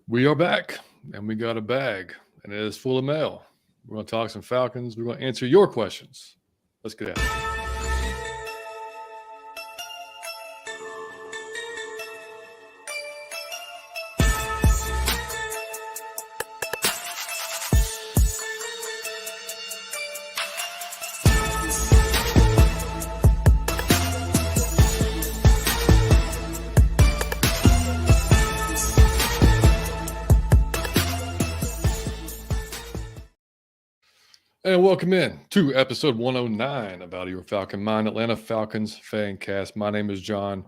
We are back, and we got a bag, and it is full of mail. We're going to talk some Falcons. We're going to answer your questions. Let's get at it. And welcome in to episode 109 of Out of Your Falcon Mind, Atlanta Falcons fan cast. My name is John,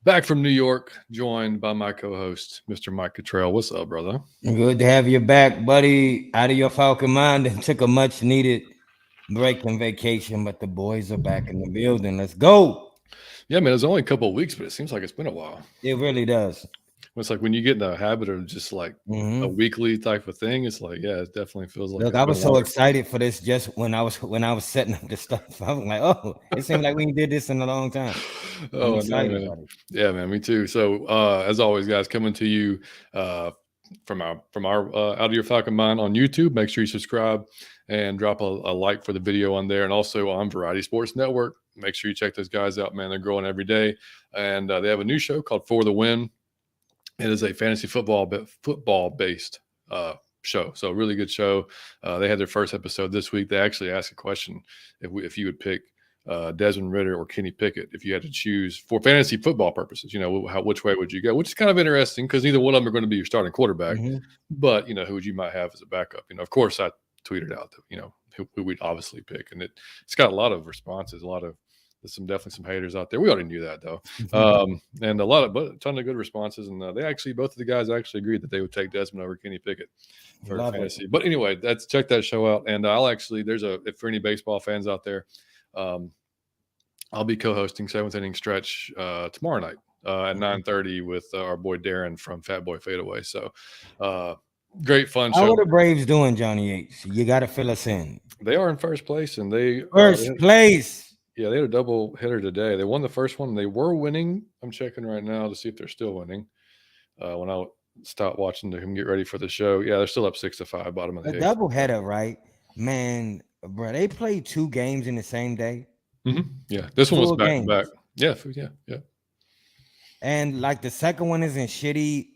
back from New York, joined by my co-host, Mr. Mike Cottrell. What's up, brother? Good to have you back, buddy. Out of your Falcon mind and took a much needed break and vacation, but the boys are back in the building. Let's go. Yeah, man, it's only a couple of weeks, but it seems like it's been a while. It really does. It's like when you get in a habit of just like a weekly type of thing, it's like, yeah, it definitely feels like. Look, I was so excited for this just when I was setting up the stuff. I was like, oh, it seems like we did this in a long time. Oh, excited about it. Yeah, man, me too. So as always, guys, coming to you from our Out of Your Falcon Mind on YouTube. Make sure you subscribe and drop a like for the video on there, and also on Variety Sports Network. Make sure you check those guys out, man. They're growing every day, and they have a new show called For the Win. It is a fantasy football based show, so a really good show. They had their first episode this week. They actually asked a question if you would pick Desmond Ridder or Kenny Pickett if you had to choose for fantasy football purposes. You know, which way would you go? Which is kind of interesting because neither one of them are going to be your starting quarterback. But you know, who you might have as a backup. You know, of course, I tweeted out that who we'd obviously pick, and it's got a lot of responses, there's definitely some haters out there. We already knew that though, and a ton of good responses. And both of the guys actually agreed that they would take Desmond over Kenny Pickett for fantasy. But anyway, check that show out. And if for any baseball fans out there, I'll be co-hosting Seventh Inning Stretch tomorrow night at 9:30 with our boy Darren from Fat Boy Fadeaway. So great fun show. How are the Braves doing, Johnny H? You got to fill us in. They are in first place, and first place. Yeah, they had a double hitter today. They won the first one. They were winning. I'm checking right now to see if they're still winning. When I stopped watching them get ready for the show, yeah, they're still up 6-5, bottom of the eighth. Double header, right? Man, bro, they played 2 games in the same day. Yeah, this one was back to back. Yeah. And like the second one isn't shitty,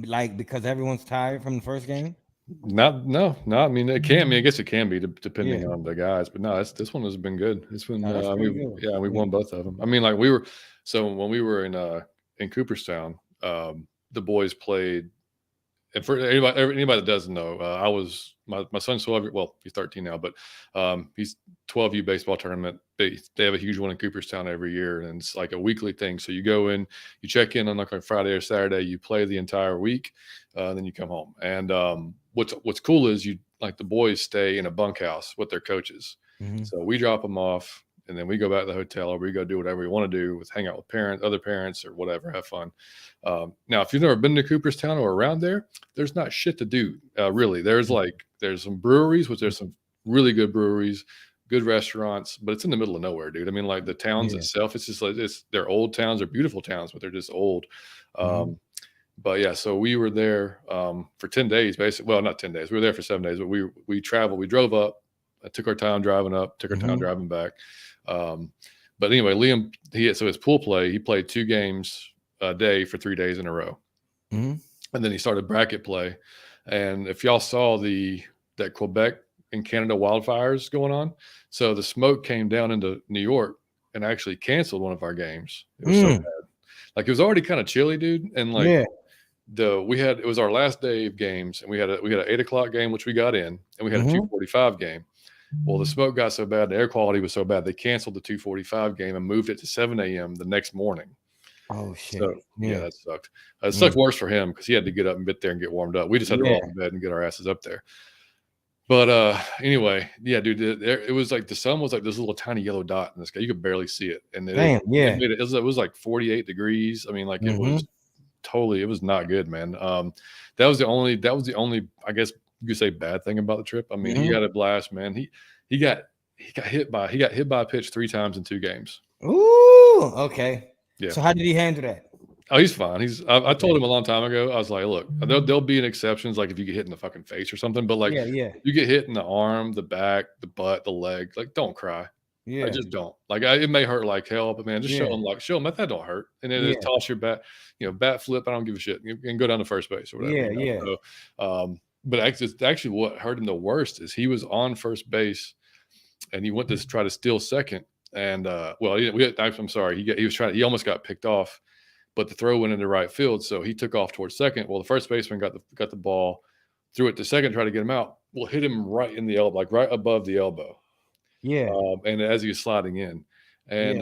like because everyone's tired from the first game. No. I mean, it can be. I guess it can be depending on the guys. But no, this one has been good. This one, we won both of them. I mean, like when we were in Cooperstown, the boys played. And for anybody that doesn't know, I was my son's 12. Well, he's 13 now, but he's 12U baseball tournament. They have a huge one in Cooperstown every year, and it's like a weekly thing. So you go in, you check in on like a Friday or Saturday, you play the entire week, then you come home. And what's cool is the boys stay in a bunkhouse with their coaches. So we drop them off, and then we go back to the hotel, or we go do whatever we want to do, hang out with other parents, or whatever, have fun. Now, if you've never been to Cooperstown or around there, there's not shit to do, really. There's some breweries, which there's some really good breweries, good restaurants, but it's in the middle of nowhere, dude. I mean, like the towns itself, it's just like they're old towns, they're beautiful towns, but they're just old. But yeah, so we were there for 10 days, basically. Well, not 10 days. We were there for 7 days, but we traveled. We drove up. I took our time driving up, took our time driving back. But anyway, Liam, so his pool play, he played 2 games a day for 3 days in a row. And then he started bracket play. And if y'all saw that Quebec and Canada wildfires going on, so the smoke came down into New York and actually canceled one of our games. It was so bad. Like, it was already kind of chilly, dude. And it was our last day of games, and we had an 8:00 game, which we got in, and we had a 2:45 game. Well, the smoke got so bad, the air quality was so bad, they canceled the 2:45 game and moved it to 7 a.m. the next morning. Oh, shit. So, yeah, that sucked. It sucked worse for him because he had to get up and get there and get warmed up. We just had to roll in bed and get our asses up there. But anyway, yeah, dude, it was like the sun was like this little tiny yellow dot in the sky. You could barely see it. And it was like 48 degrees. I mean, like it was not good, man. That was the only, I guess you could say, bad thing about the trip. I mean, he had a blast, man. He got hit by a pitch 3 times in 2 games. Ooh, okay. Yeah. So how did he handle that? Oh, he's fine. I told him a long time ago. I was like, look, there'll be an exceptions, like if you get hit in the fucking face or something. But like, Yeah. you get hit in the arm, the back, the butt, the leg. Like, don't cry. I Yeah. just don't. Like, it may hurt like hell, but man, just show them that don't hurt, and then just toss your bat, bat flip. I don't give a shit, and go down to first base or whatever. Yeah. So, but actually, what hurt him the worst is he was on first base, and he went to try to steal second, and I'm sorry, he almost got picked off, but the throw went into right field, so he took off towards second. Well, the first baseman got the ball, threw it to second, tried to get him out. Well, hit him right in the elbow, like right above the elbow. Yeah. And as he was sliding in, and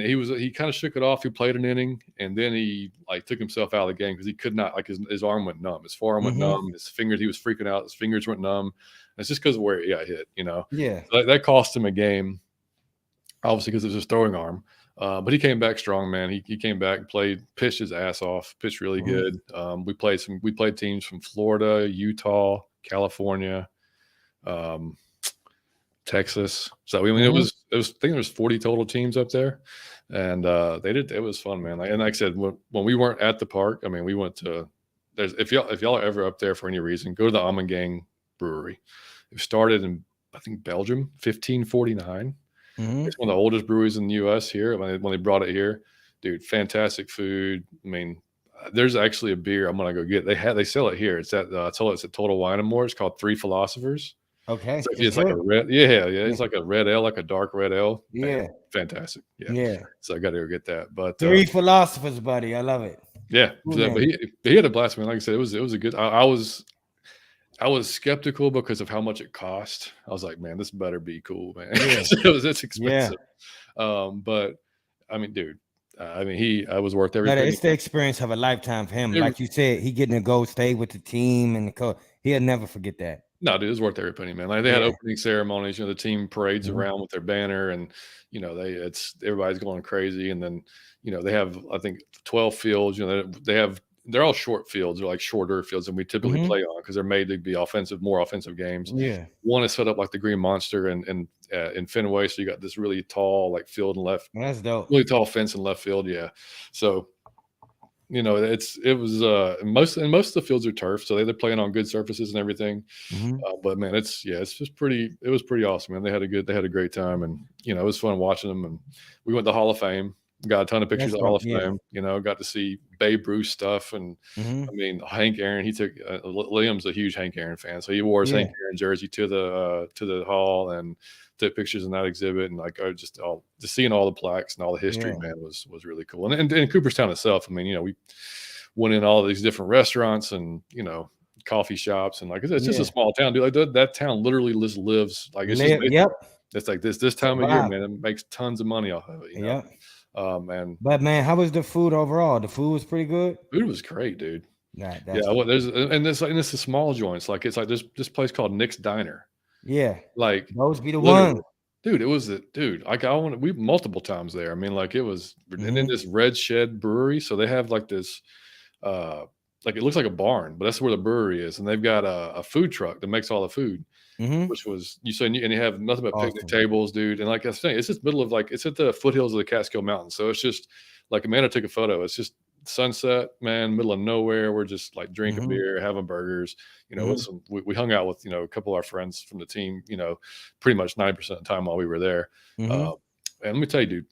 he kind of shook it off. He played an inning, and then he like took himself out of the game because he could not, like his arm went numb, his forearm went numb, his fingers, he was freaking out, his fingers went numb. And it's just because of where he got hit, Yeah. So that cost him a game, obviously because it was his throwing arm. But he came back strong, man. He came back and played, pitched his ass off, pitched really good. We played teams from Florida, Utah, California, Texas. So I mean, it was I think there was 40 total teams up there, and it was fun, man. Like I said, when we weren't at the park, I mean, we went to if y'all are ever up there for any reason, go to the Gang Brewery. It started in, I think, Belgium, 1549. It's one of the oldest breweries in the U.S. here. When they brought it here, dude, fantastic food. I mean, there's actually a beer I'm gonna go get. They sell it here. It's at Total Wine & More. It's called Three Philosophers. Okay. It's like a red, it's like a red ale, like a dark red ale. Man, fantastic. Yeah. So I got to go get that. But Three Philosophers, buddy. I love it. Yeah. But he had a blast. Man, like I said, it was a good. I was skeptical because of how much it cost. I was like, man, this better be cool, man. It's expensive. But I mean, dude, I was worth everything. It's the experience of a lifetime for him. Like you said, he getting to go stay with the team and the coach. He'll never forget that. No, dude, it's worth every penny, man. Like they had opening ceremonies, the team parades around with their banner, and everybody's going crazy. And then, they have, I think, 12 fields. They're all short fields. They're like shorter fields than we typically play on because they're made to be more offensive games. Yeah. One is set up like the Green Monster and in Fenway, so you got this really tall like field and left. That's dope. Really tall fence in left field. Yeah. So. It was most of the fields are turf, so they're playing on good surfaces and everything. But man, it was pretty awesome, man. They had a great time, and it was fun watching them. And we went to the Hall of Fame, got a ton of pictures of the Hall of Fame. Got to see Babe Ruth stuff, and I mean Hank Aaron. He took Liam's a huge Hank Aaron fan, so he wore his Hank Aaron jersey to the hall and took pictures in that exhibit, and like just seeing all the plaques and all the history, man, was really cool. And Cooperstown itself, I mean, we went in all these different restaurants and coffee shops, and like it's just a small town, dude. Like that town literally just lives like it's it's like this time of year, man. It makes tons of money off of it. But man, how was the food overall? The food was pretty good. Food was great, dude. There's the small joints, like it's like there's this place called Nick's Diner. Yeah, like those be the ones, dude. It was like we multiple times there. I mean, like it was, and then this Red Shed Brewery. So they have like this, like it looks like a barn, but that's where the brewery is, and they've got a food truck that makes all the food, which was and you have nothing but picnic tables, dude. And like I was saying, it's just middle of it's at the foothills of the Catskill Mountains, so it's just like Amanda took a photo. It's just sunset, man, middle of nowhere. We're just like drinking beer, having burgers. We hung out with a couple of our friends from the team. Pretty much 90% of the time while we were there. And let me tell you, dude,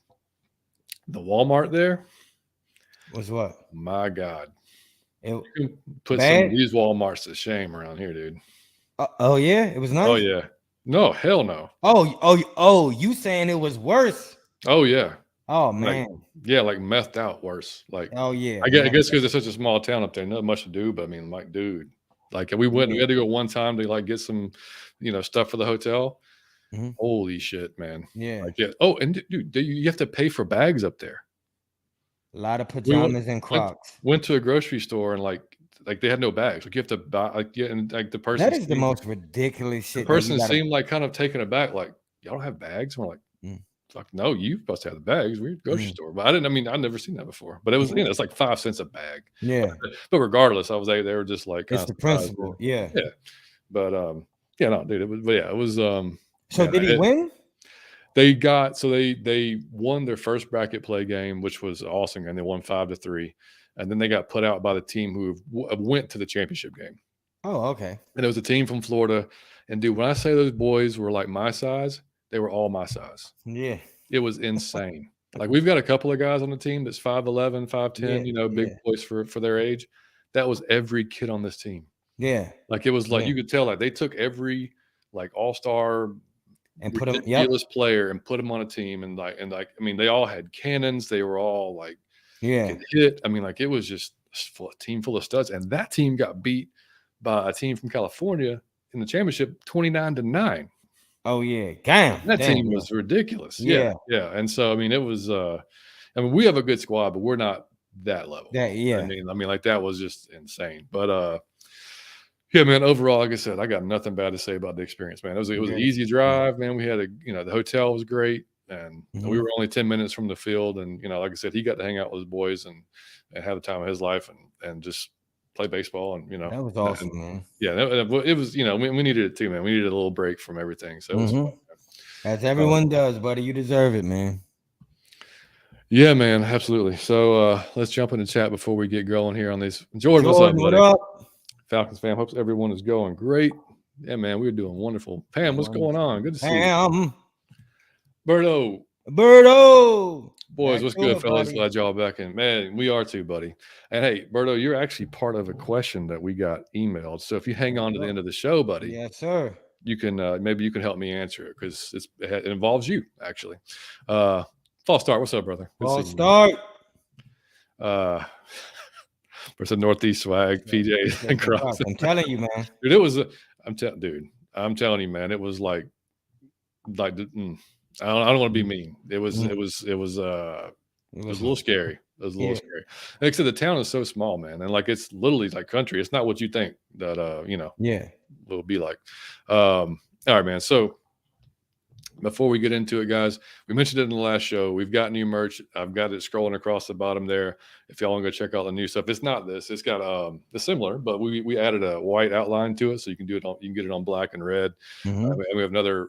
the Walmart there was what? My God, it put some of these Walmarts to shame around here, dude. Oh yeah, it was nice. Oh yeah, no, hell no. Oh, you saying it was worse? Oh yeah. Oh man, like methed out worse. Like, oh yeah, I guess because it's such a small town up there, not much to do. But I mean, like, dude, like we had to go one time to like get some, stuff for the hotel. Holy shit, man! Yeah. Oh, and dude, you have to pay for bags up there. A lot of pajamas and Crocs. Went to a grocery store and like they had no bags. Like you have to buy and like the person. That is the most ridiculous shit. The person seemed like kind of taken aback, like y'all don't have bags. And we're like. Like, no, you supposed to have the bags. We're at the grocery store. But I'd never seen that before. But it was, it's like 5 cents a bag. Yeah. But regardless, they were just like, it's the principle. Yeah. Yeah. But no, dude, it was So did he win? They won their first bracket play game, which was awesome, and they won 5-3. and then they got put out by the team who went to the championship game. Oh, okay. And it was a team from Florida. And dude, when I say those boys were like my size, they were all my size. Yeah. It was insane. Like we've got a couple of guys on the team that's 5'11", 5'10", Yeah, big boys for their age. That was every kid on this team. Yeah. Like it was like you could tell like they took every like all-star and put them player and put them on a team and like I mean they all had cannons. They were all like get hit. I mean like it was just a team full of studs, and that team got beat by a team from California in the championship 29-9. Oh yeah, damn. That team was ridiculous. Yeah. And so I mean it was I mean we have a good squad, but we're not that level. I mean like that was just insane. But yeah, man, overall, like I said, I got nothing bad to say about the experience, man. It was an easy drive, man. We had the hotel was great, and we were only 10 minutes from the field. And, like I said, he got to hang out with his boys and have the time of his life and just play baseball. And, that was awesome, man. Yeah, it was, we needed it too, man. We needed a little break from everything. So it was fun, as everyone does, buddy. You deserve it, man. Yeah, man, absolutely. So let's jump in the chat before we get going here on these. Jordan, what's up, buddy? What up? Falcons fam, hopes everyone is going great. Yeah, man, we're doing wonderful. Pam, what's going on? Good to see you. Berto. Boys, what's good, fellas? Glad y'all back in. Man, we are too, buddy. And hey, Berto, you're actually part of a question that we got emailed. So if you hang on to the end of the show, buddy. Yes, sir. You can maybe you can help me answer it because it involves you, actually. False start. What's up, brother? False start. There's a Northeast swag, PJs and Crocs. I'm telling you, man. Dude, it was. I'm telling you, man. It was like I don't want to be mean. It was a little scary. It was a little scary. Like I said, the town is so small, man, and like it's literally like country. It's not what you think that will be like. All right, man. So before we get into it, guys, we mentioned it in the last show. We've got new merch. I've got it scrolling across the bottom there. If y'all want to go check out the new stuff, it's not this. It's got it's similar, but we added a white outline to it, so you can get it on black and red. And we have another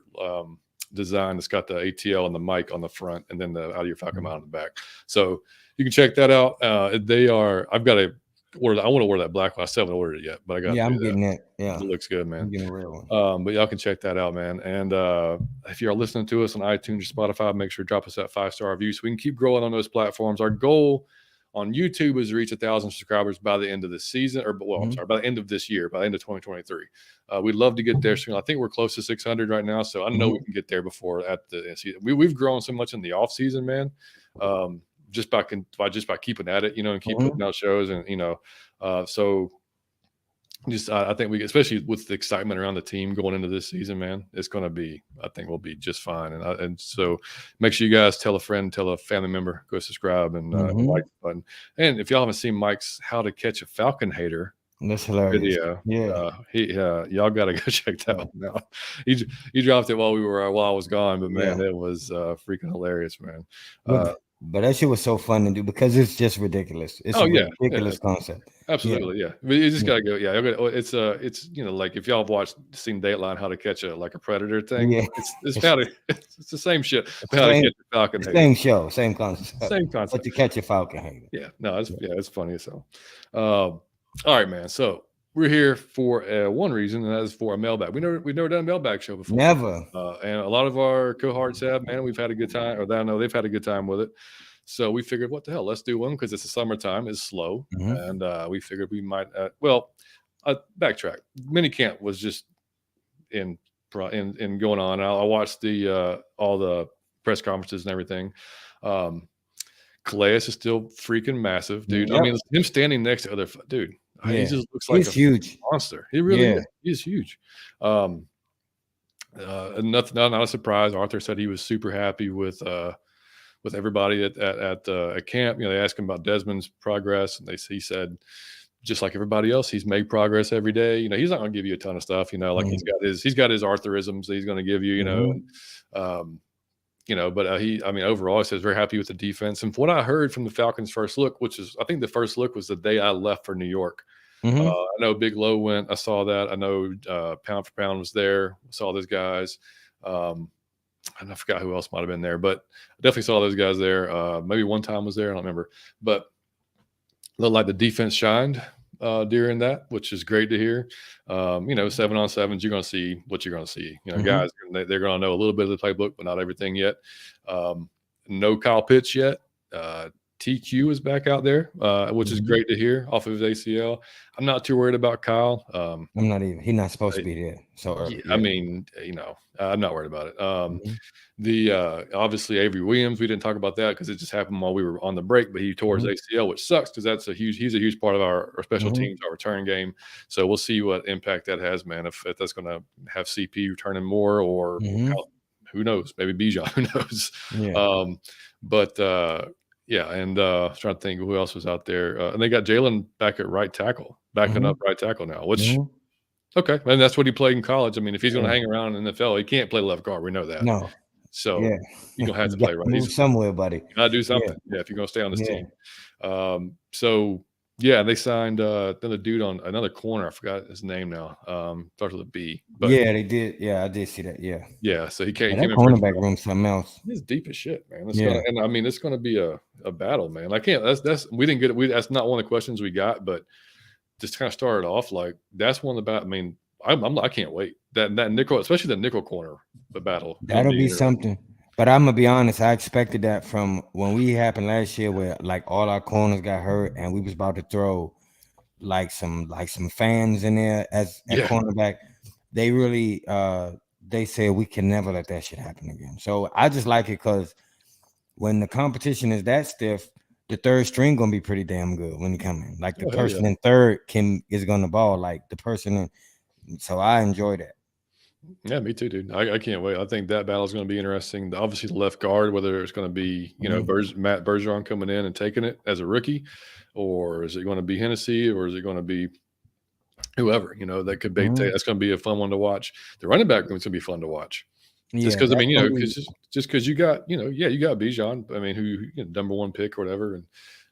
design that's got the ATL and the mic on the front, and then the Out of Your Falcon mount on the back. So you can check that out. I've got to order. I want to order that black one. I still haven't ordered it yet, but I got. Yeah, I'm getting it. Yeah, it looks good, man. I'm getting a real one. But y'all can check that out, man. And if you're listening to us on iTunes or Spotify, make sure to drop us that 5-star review so we can keep growing on those platforms. Our goal on YouTube is to reach 1,000 subscribers by the end of this season, by the end of this year, by the end of 2023. We'd love to get there soon. I think we're close to 600 right now, so I know we can get there before at the season. We've grown so much in the off season, man. Just by keeping at it, and keep putting out shows, and so just I think we, especially with the excitement around the team going into this season, man, it's going to be. I think we'll be just fine, and so make sure you guys tell a friend, tell a family member, go subscribe and like the button. And if y'all haven't seen Mike's "How to Catch a Falcon Hater" that's hilarious video, y'all got to go check that one out. He dropped it while I was gone, but man, it was freaking hilarious, man. But that shit was so fun to do because it's just ridiculous. It's a ridiculous concept. Absolutely, yeah. But you just gotta go. Yeah, it's like if y'all have seen Dateline, How to Catch a Predator thing. Yeah, it's the same shit. How to catch a falcon. Same show, same concept. But to catch a falcon hater. Yeah, no, it's funny. So, all right, man. So we're here for one reason, and that is for a mailbag. We've never done a mailbag show before. Never. And a lot of our cohorts have, man. We've had a good time, or I know they've had a good time with it. So we figured, what the hell? Let's do one because it's the summertime. It's slow, and we figured we might. Backtrack. Minicamp was just in going on. I watched all the press conferences and everything. Calais is still freaking massive, dude. Yep. I mean, him standing next to other dude. He just looks like he's huge monster. He really is. He's huge. Not a surprise. Arthur said he was super happy with everybody at camp. They asked him about Desmond's progress, and he said, just like everybody else, he's made progress every day. He's not going to give you a ton of stuff. Like he's got his Arthurisms that he's going to give you. But overall, he says very happy with the defense. And from what I heard from the Falcons' first look, which is, I think the first look was the day I left for New York. I know Big Low went. I saw that. I know Pound for Pound was there. Saw those guys. And I forgot who else might have been there, but I definitely saw those guys there. Maybe one time was there. I don't remember. But looked like the defense shined during that, which is great to hear. 7-on-7s, you're going to see what you're going to see. Guys, they're going to know a little bit of the playbook, but not everything yet. No Kyle Pitts yet. TQ is back out there, which is great to hear off of his ACL. I'm not too worried about Kyle. I'm not even. He's not supposed to be there. So early. I mean, I'm not worried about it. The obviously Avery Williams, we didn't talk about that because it just happened while we were on the break, but he tore his ACL, which sucks because he's a huge part of our special teams, our return game. So we'll see what impact that has, man. If that's going to have CP returning more, or who knows? Maybe Bijan, who knows? Yeah. Yeah, and trying to think who else was out there. And they got Jalen back at right tackle, backing up right tackle now, which okay, and that's what he played in college. I mean, if he's going to hang around in the NFL, he can't play left guard. We know that. No. So you're going to have to play right. Move somewhere, buddy. You got to do something. Yeah, if you're going to stay on this team. So yeah, they signed another dude on another corner. I forgot his name now. Starts with a B. But yeah, they did. Yeah, I did see that. Yeah. Yeah, so he came. That cornerback room, something else. It's deep as shit, man. And I mean, it's going to be a battle, man. I can't. We didn't get it. That's not one of the questions we got, but just kind of started off like that's one of the. I mean, I can't wait that nickel, especially the nickel corner, the battle. That'll be something. But I'm gonna be honest, I expected that from when we happened last year, where like all our corners got hurt, and we was about to throw like some fans in there as cornerback. They really they said we can never let that shit happen again. So I just like it because when the competition is that stiff, the third string gonna be pretty damn good when you come in. Like the person in third is gonna ball like the person in. So I enjoy that. Yeah, me too, dude. I can't wait. I think that battle is going to be interesting. Obviously, the left guard, whether it's going to be Matt Bergeron coming in and taking it as a rookie, or is it going to be Hennessy, or is it going to be whoever? That could be. That's going to be a fun one to watch. The running back room is going to be fun to watch. Just because I mean, just because you got you got Bijan. I mean, who number one pick or whatever, and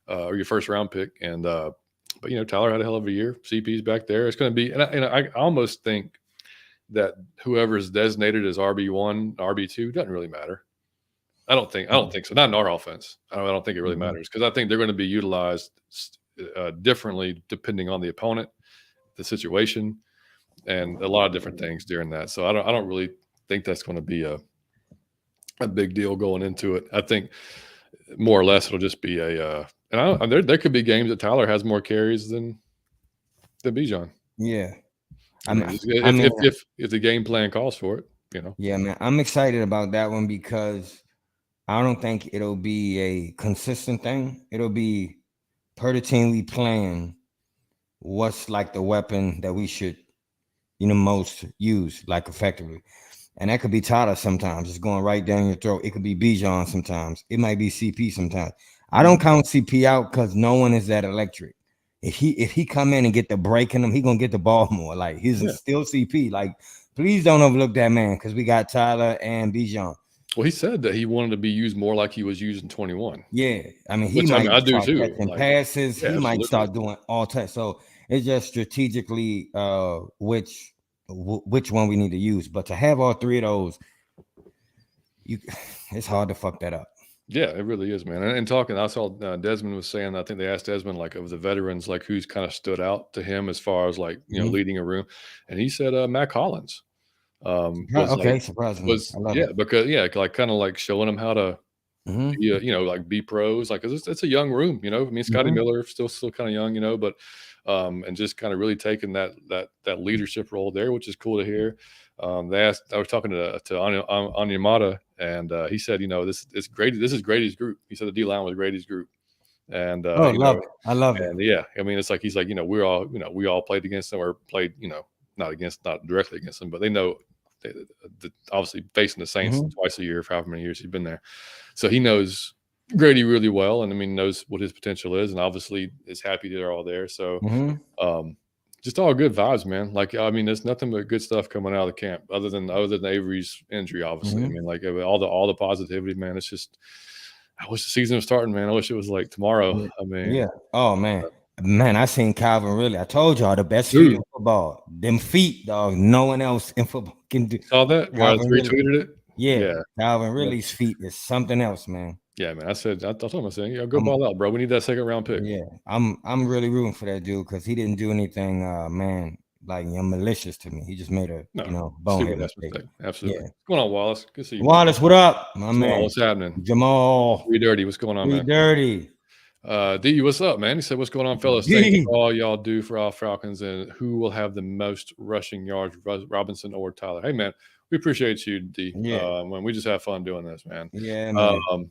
or your first round pick, and but Tyler had a hell of a year. CP's back there. It's going to be, and I almost think that whoever is designated as RB1, RB2 doesn't really matter. I don't think so. Not in our offense. I don't think it really matters because I think they're going to be utilized differently depending on the opponent, the situation, and a lot of different things during that. So I don't really think that's going to be a big deal going into it. I think more or less it'll just be there could be games that Tyler has more carries than Bijan. Yeah. If the game plan calls for it, Yeah, man. I'm excited about that one because I don't think it'll be a consistent thing. It'll be per the team we playing, what's like the weapon that we should, most use like effectively. And that could be Tyler sometimes. It's going right down your throat. It could be Bijan sometimes. It might be CP sometimes. I don't count CP out because no one is that electric. If he come in and get the break in him, he gonna get the ball more. Like he's still CP. Like, please don't overlook that man because we got Tyler and Bijan. Well, he said that he wanted to be used more like he was used in 21. Yeah, I mean, he might I do too. Catching passes. He might start doing all types. So it's just strategically which one we need to use. But to have all three of those, it's hard to fuck that up. Yeah, it really is, man. And talking, I saw Desmond was saying, I think they asked Desmond, like, of the veterans, like, who's kind of stood out to him as far as, like, leading a room. And he said Matt Collins. Surprising. Because, like, kind of like showing them how to, be pros. Like, it's a young room, I mean, Scotty Miller, still kind of young, but, and just kind of really taking that leadership role there, which is cool to hear. I was talking to Onyemata, and he said, this is great. This is Grady's group. He said the D line was Grady's group, and I love it. And yeah, I mean, it's like he's like, we all played against them or played, not directly against them, but they know, obviously facing the Saints twice a year for however many years he's been there, so he knows Grady really well, and I mean knows what his potential is, and obviously is happy they're all there. So, just all good vibes, man. Like, I mean, there's nothing but good stuff coming out of the camp, other than Avery's injury, obviously. I mean, like all the positivity, man. It's just, I wish the season was starting, man. I wish it was like tomorrow. I mean, yeah. Oh man, I seen Calvin Ridley. I told y'all the best feet in football. Them feet, dog. No one else in football can do. Saw that? I retweeted it. Yeah. Calvin Ridley's feet is something else, man. Yeah, man. I told him, I said, go ball out, bro. We need that second round pick. Yeah, I'm really rooting for that dude because he didn't do anything, man, like malicious to me. He just made a bonehead mistake. Absolutely. Yeah. What's going on, Wallace? Good to see you, Wallace, what up, my man? What's happening? Jamal. We dirty. What's going on, man? Dirty. D, what's up, man? He said, "What's going on, fellas? Thanks for all y'all do for our Falcons, and who will have the most rushing yards, Robinson or Tyler?" Hey, man, we appreciate you, D. Yeah. When we just have fun doing this, man. Yeah, man.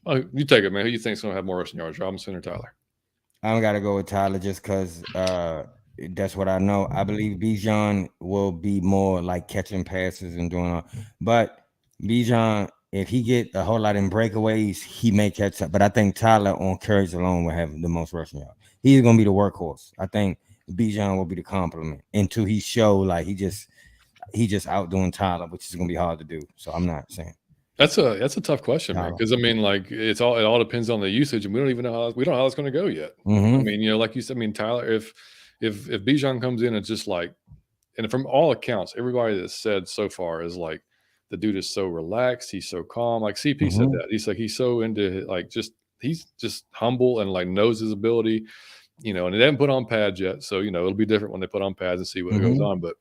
You take it, man. Who you think's gonna have more rushing yards, Robinson or Tyler? I'm gotta go with Tyler just because that's what I know. I believe Bijan will be more like catching passes and doing all, but Bijan, if he get a whole lot in breakaways, he may catch up. But I think Tyler on carries alone will have the most rushing yards. He's gonna be the workhorse. I think Bijan will be the complement until he show like he just outdoing Tyler, which is gonna be hard to do. So I'm not saying. That's a tough question, man. Because I mean, like it all depends on the usage, and we don't know how it's going to go yet. Mm-hmm. I mean, like you said, I mean, Tyler, if Bijan comes in and just like, and from all accounts, everybody that's said so far is like the dude is so relaxed, he's so calm. Like CP said that he's so into like he's just humble and like knows his ability, and they haven't put on pads yet, so it'll be different when they put on pads and see what goes on. But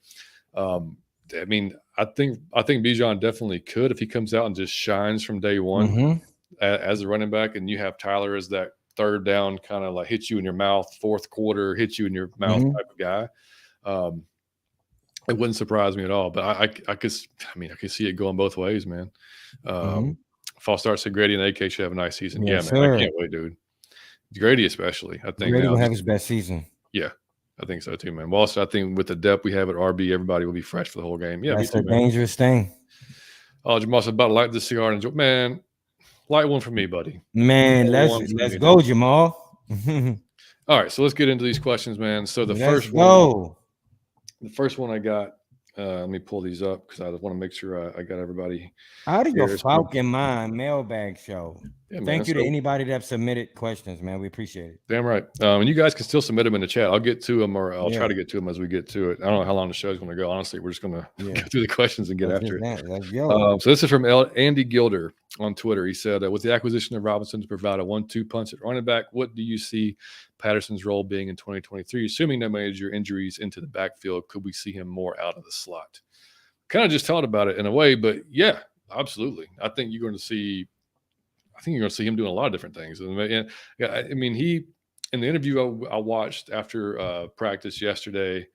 I mean, I think Bijan definitely could if he comes out and just shines from day one as a running back, and you have Tyler as that third down kind of like hit you in your mouth, fourth quarter hit you in your mouth type of guy. It wouldn't surprise me at all. But I could see it going both ways, man. False start said Grady and AK should have a nice season. Yes, man, sir. I can't wait, dude. Grady especially. I think Grady will have his best season. Yeah. I think so too, man. Also, I think with the depth we have at RB, everybody will be fresh for the whole game. Yeah, that's a dangerous thing. Oh, Jamal said about to light the cigar and enjoy. Man, light one for me, buddy. Man, let's go, Jamal. All right, so let's get into these questions, man. So the first one I got. Let me pull these up because I want to make sure I got everybody. Out of your Falcon Mind mailbag show. Yeah, Thank you to anybody that submitted questions, man. We appreciate it. Damn right. And you guys can still submit them in the chat. I'll get to them, or I'll try to get to them as we get to it. I don't know how long the show is going to go. Honestly, we're just going to go through the questions and get after it. Let's go. So this is from Andy Gilder on Twitter. He said, with the acquisition of Robinson to provide a 1-2 punch at running back, what do you see Patterson's role being in 2023? Assuming no major injuries into the backfield, could we see him more out of the slot? Kind of just talked about it in a way, but yeah, absolutely. I think you're going to see him doing a lot of different things. And I mean, he in the interview I watched after practice yesterday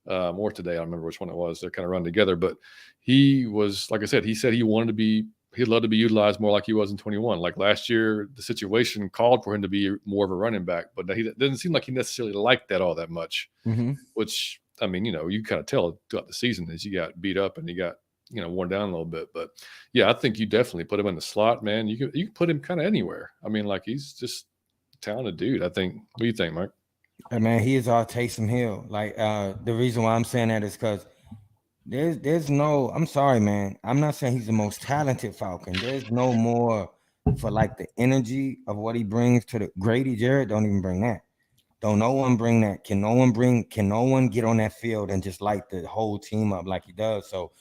or today, I don't remember which one it was. They're kind of run together, but he was, like I said, he said he'd love to be utilized more like he was in 21. Like last year, the situation called for him to be more of a running back, but he doesn't seem like he necessarily liked that all that much. Which I mean, you kind of tell throughout the season as you got beat up and you got worn down a little bit. But yeah, I think you definitely put him in the slot, man. You can put him kind of anywhere. I mean, like he's just a talented dude. I think. What do you think, Mike? Man, he is our Taysom Hill. Like the reason why I'm saying that is because there's no. I'm sorry, man. I'm not saying he's the most talented Falcon. There's no more for like the energy of what he brings to the Grady Jarrett. Don't even bring that. Don't no one bring that. Can no one get on that field and just light the whole team up like he does? So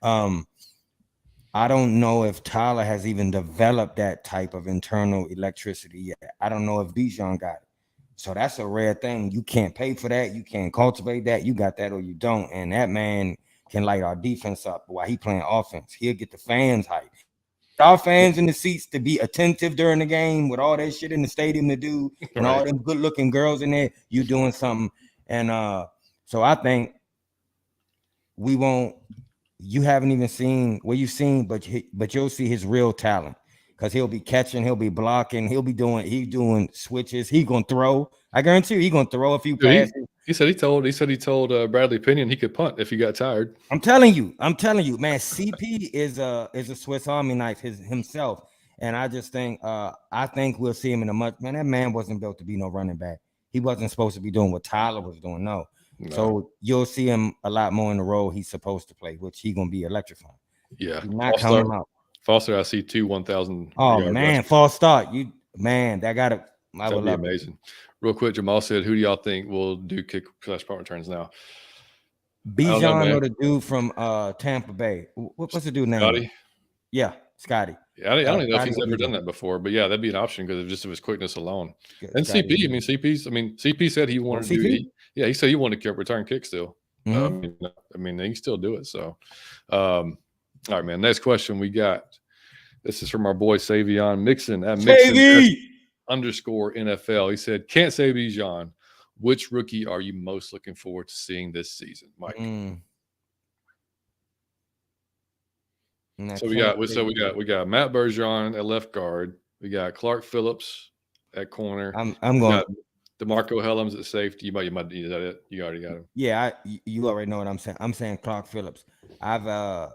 I don't know if Tyler has even developed that type of internal electricity yet. I don't know if Bijan got it. So that's a rare thing. You can't pay for that. You can't cultivate that. You got that or you don't. And that man can light our defense up while he playing offense. He'll get the fans hyped. Our fans in the seats to be attentive during the game with all that shit in the stadium to do and all them good looking girls in there, you doing something. And so I think we won't. You haven't even seen what you've seen, but you'll see his real talent because he'll be catching, he'll be blocking, he's doing switches. He's gonna throw. I guarantee you, he's gonna throw a few passes. He said he told Bradley Pinion he could punt if he got tired. I'm telling you, man. CP is a Swiss Army knife himself, and I just think I think we'll see him in a much. Man, that man wasn't built to be no running back. He wasn't supposed to be doing what Tyler was doing. No. So you'll see him a lot more in the role he's supposed to play, which he's gonna be electrifying. Yeah, not coming out. Foster, I see 2 1,000. Oh man, false start. That gotta. I would love amazing. It. Real quick, Jamal said, "Who do y'all think will do kick/punt returns now?" Bijan or the dude from Tampa Bay? What's the dude name? Scotty? Yeah. Scotty. Yeah, I don't even know if he's ever done that before, but yeah, that'd be an option because of just of his quickness alone. And CP, CP said he wanted to do. He said he wanted to return kick still. I mean, he can still do it. So, all right, man. Next question we got. This is from our boy Savion Mixon at Mixon _ NFL. He said, "Can't say Bijan. Which rookie are you most looking forward to seeing this season, Mike?" So we got Matt Bergeron at left guard. We got Clark Phillips at corner. I'm going DeMarco Hellams at safety. You might is that it? You already got him. Yeah, you already know what I'm saying. I'm saying Clark Phillips. Everybody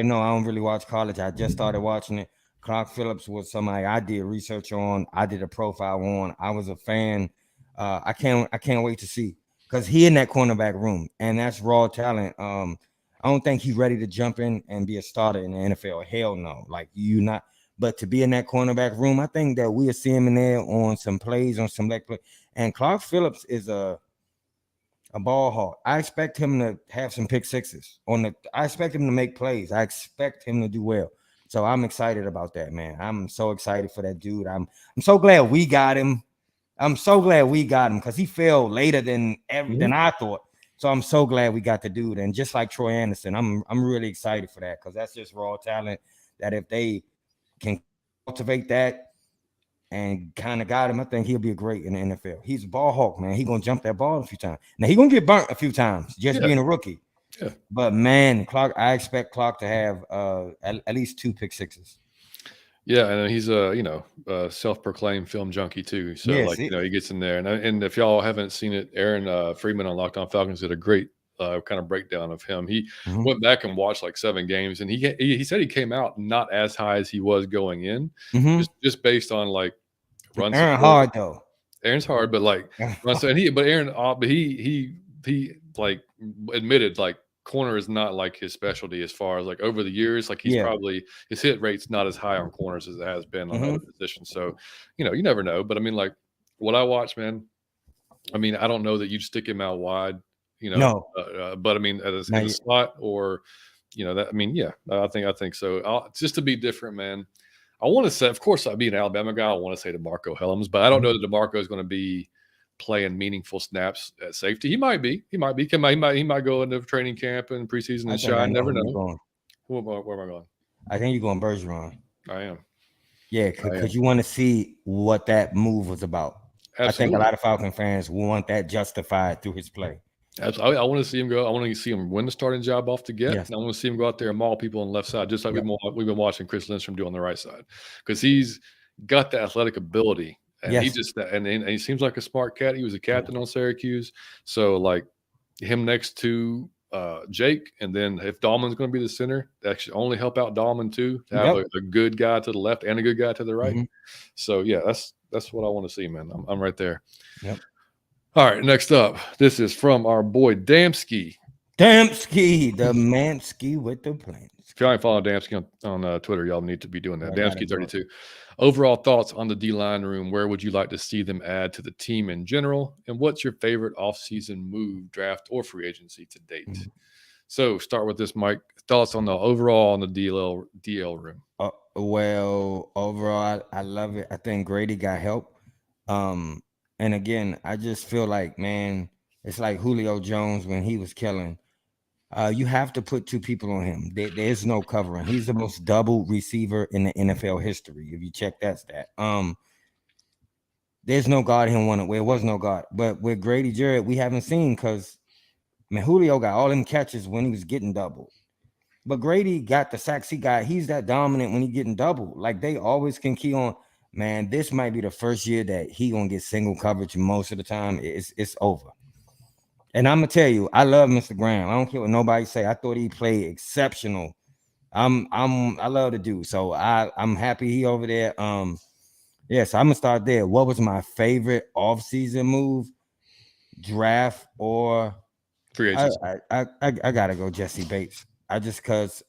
know I don't really watch college. I just started watching it. Clark Phillips was somebody I did research on. I did a profile on. I was a fan. I can't wait to see because he in that cornerback room and that's raw talent. I don't think he's ready to jump in and be a starter in the NFL. Hell no. Like you not, but to be in that cornerback room, I think that we'll see him in there on some plays, on some leg play. And Clark Phillips is a ball hawk. I expect him to have some pick sixes I expect him to make plays. I expect him to do well. So I'm excited about that, man. I'm so excited for that dude. I'm so glad we got him. I'm so glad we got him because he fell later than I thought. So I'm so glad we got the dude. And just like Troy Anderson, I'm really excited for that because that's just raw talent that if they can cultivate that and kind of got him, I think he'll be great in the NFL. He's a ball hawk, man. He's going to jump that ball a few times. Now, he's going to get burnt a few times just being a rookie. Yeah. But, man, I expect Clark to have at least 2 pick sixes. Yeah, and he's a self-proclaimed film junkie too. So he gets in there, and if y'all haven't seen it, Aaron Freeman on Locked On Falcons did a great kind of breakdown of him. He went back and watched like 7 games, and he said he came out not as high as he was going in, just based on like runs. Aaron hard though. Aaron's hard, but like runs. And he like admitted like corner is not like his specialty as far as like over the years. Like he's probably his hit rate's not as high on corners as it has been on other positions. So, you never know. But I mean, like what I watch, man, I mean, I don't know that you'd stick him out wide, but I mean, as a slot or, that, I mean, yeah, I think so. Just to be different, man. I want to say, of course, I'd be an Alabama guy. I want to say DeMarco Hellams, but I don't know that DeMarco is going to be playing meaningful snaps at safety. He might be. He might go into training camp and preseason and shine. Never know. Where am I going? I think you're going Bergeron. I am. Yeah, because you want to see what that move was about. Absolutely. I think a lot of Falcon fans want that justified through his play. Absolutely. I want to see him go. I want to see him win the starting job off the get. Yes. And I want to see him go out there and maul people on the left side, just like we've been watching Chris Lindstrom do on the right side, because he's got the athletic ability. And he just and he seems like a smart cat. He was a captain on Syracuse. So like him next to Jake, and then if Dahlman's going to be the center, that should only help out Dahlman too, to have a good guy to the left and a good guy to the right. So yeah, that's what I want to see, man. I'm right there. Yep. All right, next up, this is from our boy Damsky. Damsky, the Mansky with the plans. If y'all ain't follow Damsky on Twitter, y'all need to be doing that. Damsky32. Overall thoughts on the D-line room. Where would you like to see them add to the team in general? And what's your favorite offseason move, draft, or free agency to date? So start with this, Mike. Thoughts on the overall on the DL room. Well, overall, I love it. I think Grady got help. And again, I just feel like, man, it's like Julio Jones when he was killing. You have to put 2 people on him. There's no covering. He's the most double receiver in the NFL history. If you check that stat, there's no guard him one. There was no guard, but with Grady Jarrett, we haven't seen because Julio got all them catches when he was getting double, but Grady got the sacks he got. He's that dominant when he getting double. Like they always can key on. Man, this might be the first year that he gonna get single coverage most of the time. It's over. And I'm gonna tell you, I love Mr. Graham. I don't care what nobody say. I thought he played exceptional. I love the dude. So I'm happy he over there. So I'm gonna start there. What was my favorite offseason move? Draft or free agency? I gotta go Jesse Bates. Cause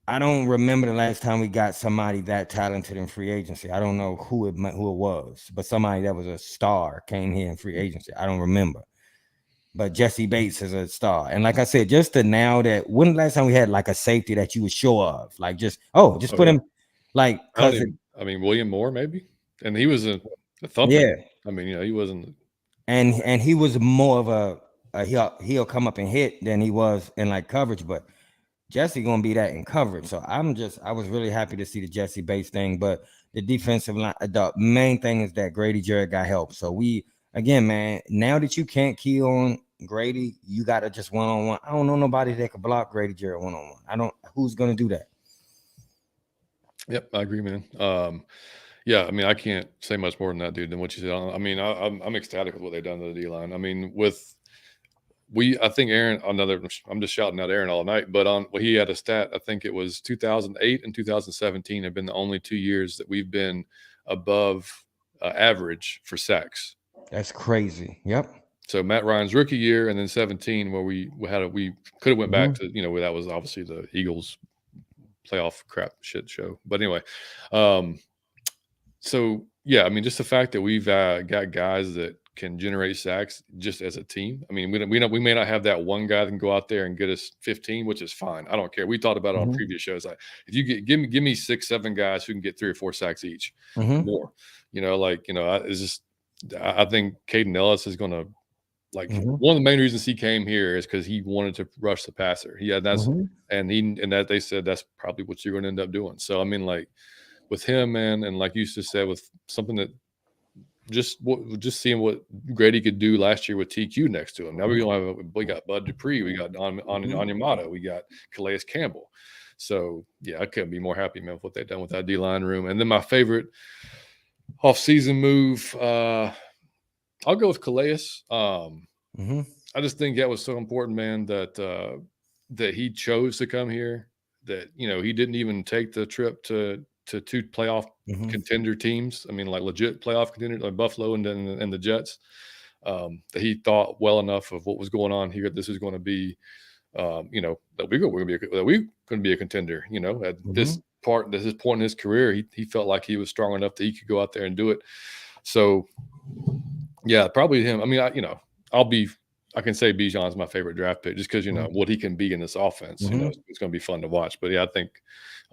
I don't remember the last time we got somebody that talented in free agency. I don't know who it was, but somebody that was a star came here in free agency. I don't remember. but Jesse Bates is a star. And like I said, just to now that when the last time we had like a safety that you were sure of, like just put him like because I mean William Moore maybe, and he was a thumping. yeah. I mean, he wasn't, And he was more of a he'll come up and hit than he was in like coverage, but Jesse gonna be that in coverage. So I was really happy to see the Jesse Bates thing, but the defensive line, the main thing is that Grady Jarrett got help. So we again, man, now that you can't key on Grady, you gotta just one-on-one. I don't know nobody that can block Grady Jarrett one-on-one. I don't who's gonna do that. Yep, I agree, man. Yeah, I mean, I can't say much more than that, dude, than what you said. I mean, I'm ecstatic with what they've done to the D line. I mean, I think Aaron, I'm just shouting out Aaron all night, but he had a stat. I think it was 2008 and 2017 have been the only 2 years that we've been above average for sacks. That's crazy. Yep. So Matt Ryan's rookie year, and then 17, where we could have went back to, where that was obviously the Eagles playoff crap shit show. But anyway, so yeah, I mean, just the fact that we've got guys that can generate sacks just as a team. I mean, we may not have that one guy that can go out there and get us 15, which is fine. I don't care. We talked about it on previous shows. Like, if you give me 6, 7 guys who can get 3 or 4 sacks each, more, it's just, I think Caden Ellis is going to, like, one of the main reasons he came here is because he wanted to rush the passer. And that they said that's probably what you're going to end up doing. So I mean, like, with him, man, and like you just said, with something that just seeing what Grady could do last year with TQ next to him. Now we got Bud Dupree, we got Onyemata, we got Calais Campbell. So yeah, I couldn't be more happy, man, with what they've done with that D-line room. And then my favorite off-season move, I'll go with Calais. I just think that was so important, man, that he chose to come here. That he didn't even take the trip to 2 playoff contender teams. I mean, like legit playoff contender, like Buffalo and the Jets. That he thought well enough of what was going on here. This is going to be, that we're going to be a contender. At this point in his career, he felt like he was strong enough that he could go out there and do it. So, yeah, probably him. I mean, I can say Bijan's my favorite draft pick just because what he can be in this offense. It's going to be fun to watch. But yeah, I think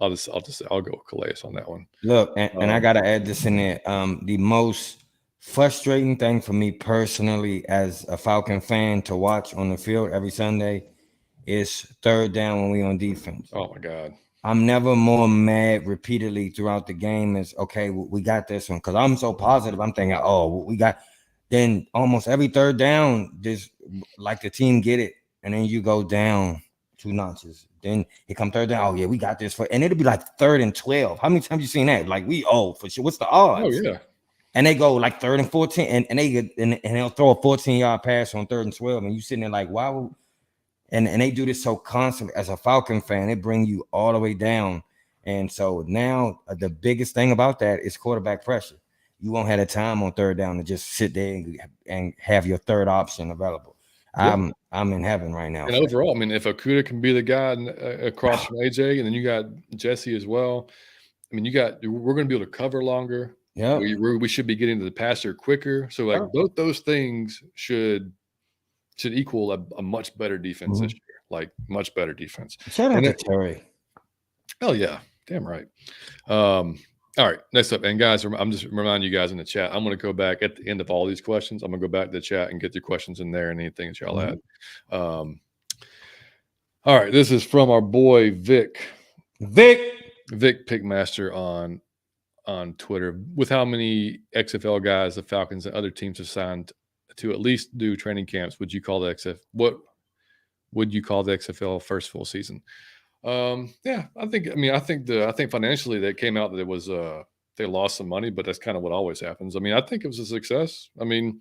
I'll go with Calais on that one. Look, and I gotta add this in there. The most frustrating thing for me personally as a Falcon fan to watch on the field every Sunday is 3rd down when we on defense. Oh my God. I'm never more mad repeatedly throughout the game as, okay, we got this one. Because I'm so positive. I'm thinking, we got. Then almost every 3rd down, just like the team get it. And then you go down 2 notches. Then it come 3rd down. Oh, yeah, we got this. And it'll be like 3rd and 12. How many times you seen that? Like, for sure. What's the odds? Oh, yeah. And they go like 3rd and 14. And they'll throw a 14-yard pass on 3rd and 12. And you sitting there like, why? And they do this so constantly. As a Falcon fan, it bring you all the way down. And so now the biggest thing about that is quarterback pressure. You won't have the time on 3rd down to just sit there and have your 3rd option available. Yeah. I'm in heaven right now. And overall, I mean, if Okudah can be the guy across from AJ, and then you got Jesse as well. I mean, we're going to be able to cover longer. Yeah, we should be getting to the passer quicker. So like both those things should equal a much better defense this year. Like much better defense. Shout out to Terry. Hell yeah, damn right. All right, next up, and guys, I'm just reminding you guys in the chat, I'm going to go back at the end of all these questions. I'm going to go back to the chat and get your questions in there and anything that y'all had. All right, this is from our boy Vic Pickmaster on Twitter. With how many XFL guys the Falcons and other teams have signed to at least do training camps, what would you call the XFL first full season? Yeah, I think financially that came out that it was they lost some money, but that's kind of what always happens. I mean, I think it was a success. I mean,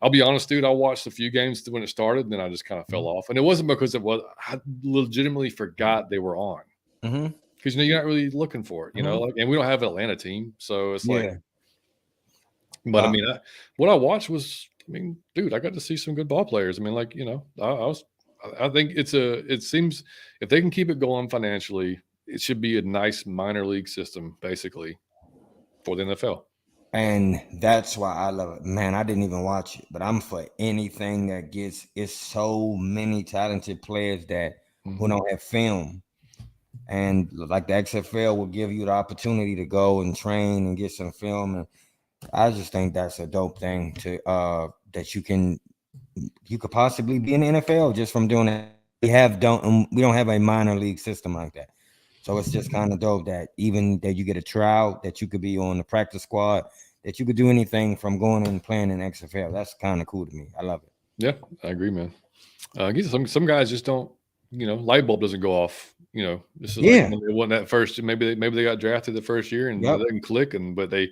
I'll be honest, dude, I watched a few games when it started, and then I just kind of fell off. And it wasn't because I legitimately forgot they were on. Because you're not really looking for it, and we don't have an Atlanta team, so it's like. But I mean, what I watched was, I mean, dude, I got to see some good ball players. I mean, like, I think it seems if they can keep it going financially, it should be a nice minor league system basically for the NFL. And that's why I love it. Man, I didn't even watch it, but I'm for anything that gets. It's so many talented players that who don't have film, and like the XFL will give you the opportunity to go and train and get some film. And I just think that's a dope thing to that you could possibly be in the NFL just from doing that. We don't have a minor league system like that. So it's just kind of dope that even that you get a tryout, that you could be on the practice squad, that you could do anything from going and playing in XFL. That's kind of cool to me. I love it. Yeah, I agree, man. I guess some guys just don't, light bulb doesn't go off. This is like Yeah. when they won that first. Maybe they got drafted the first year and Yep. they didn't click, but they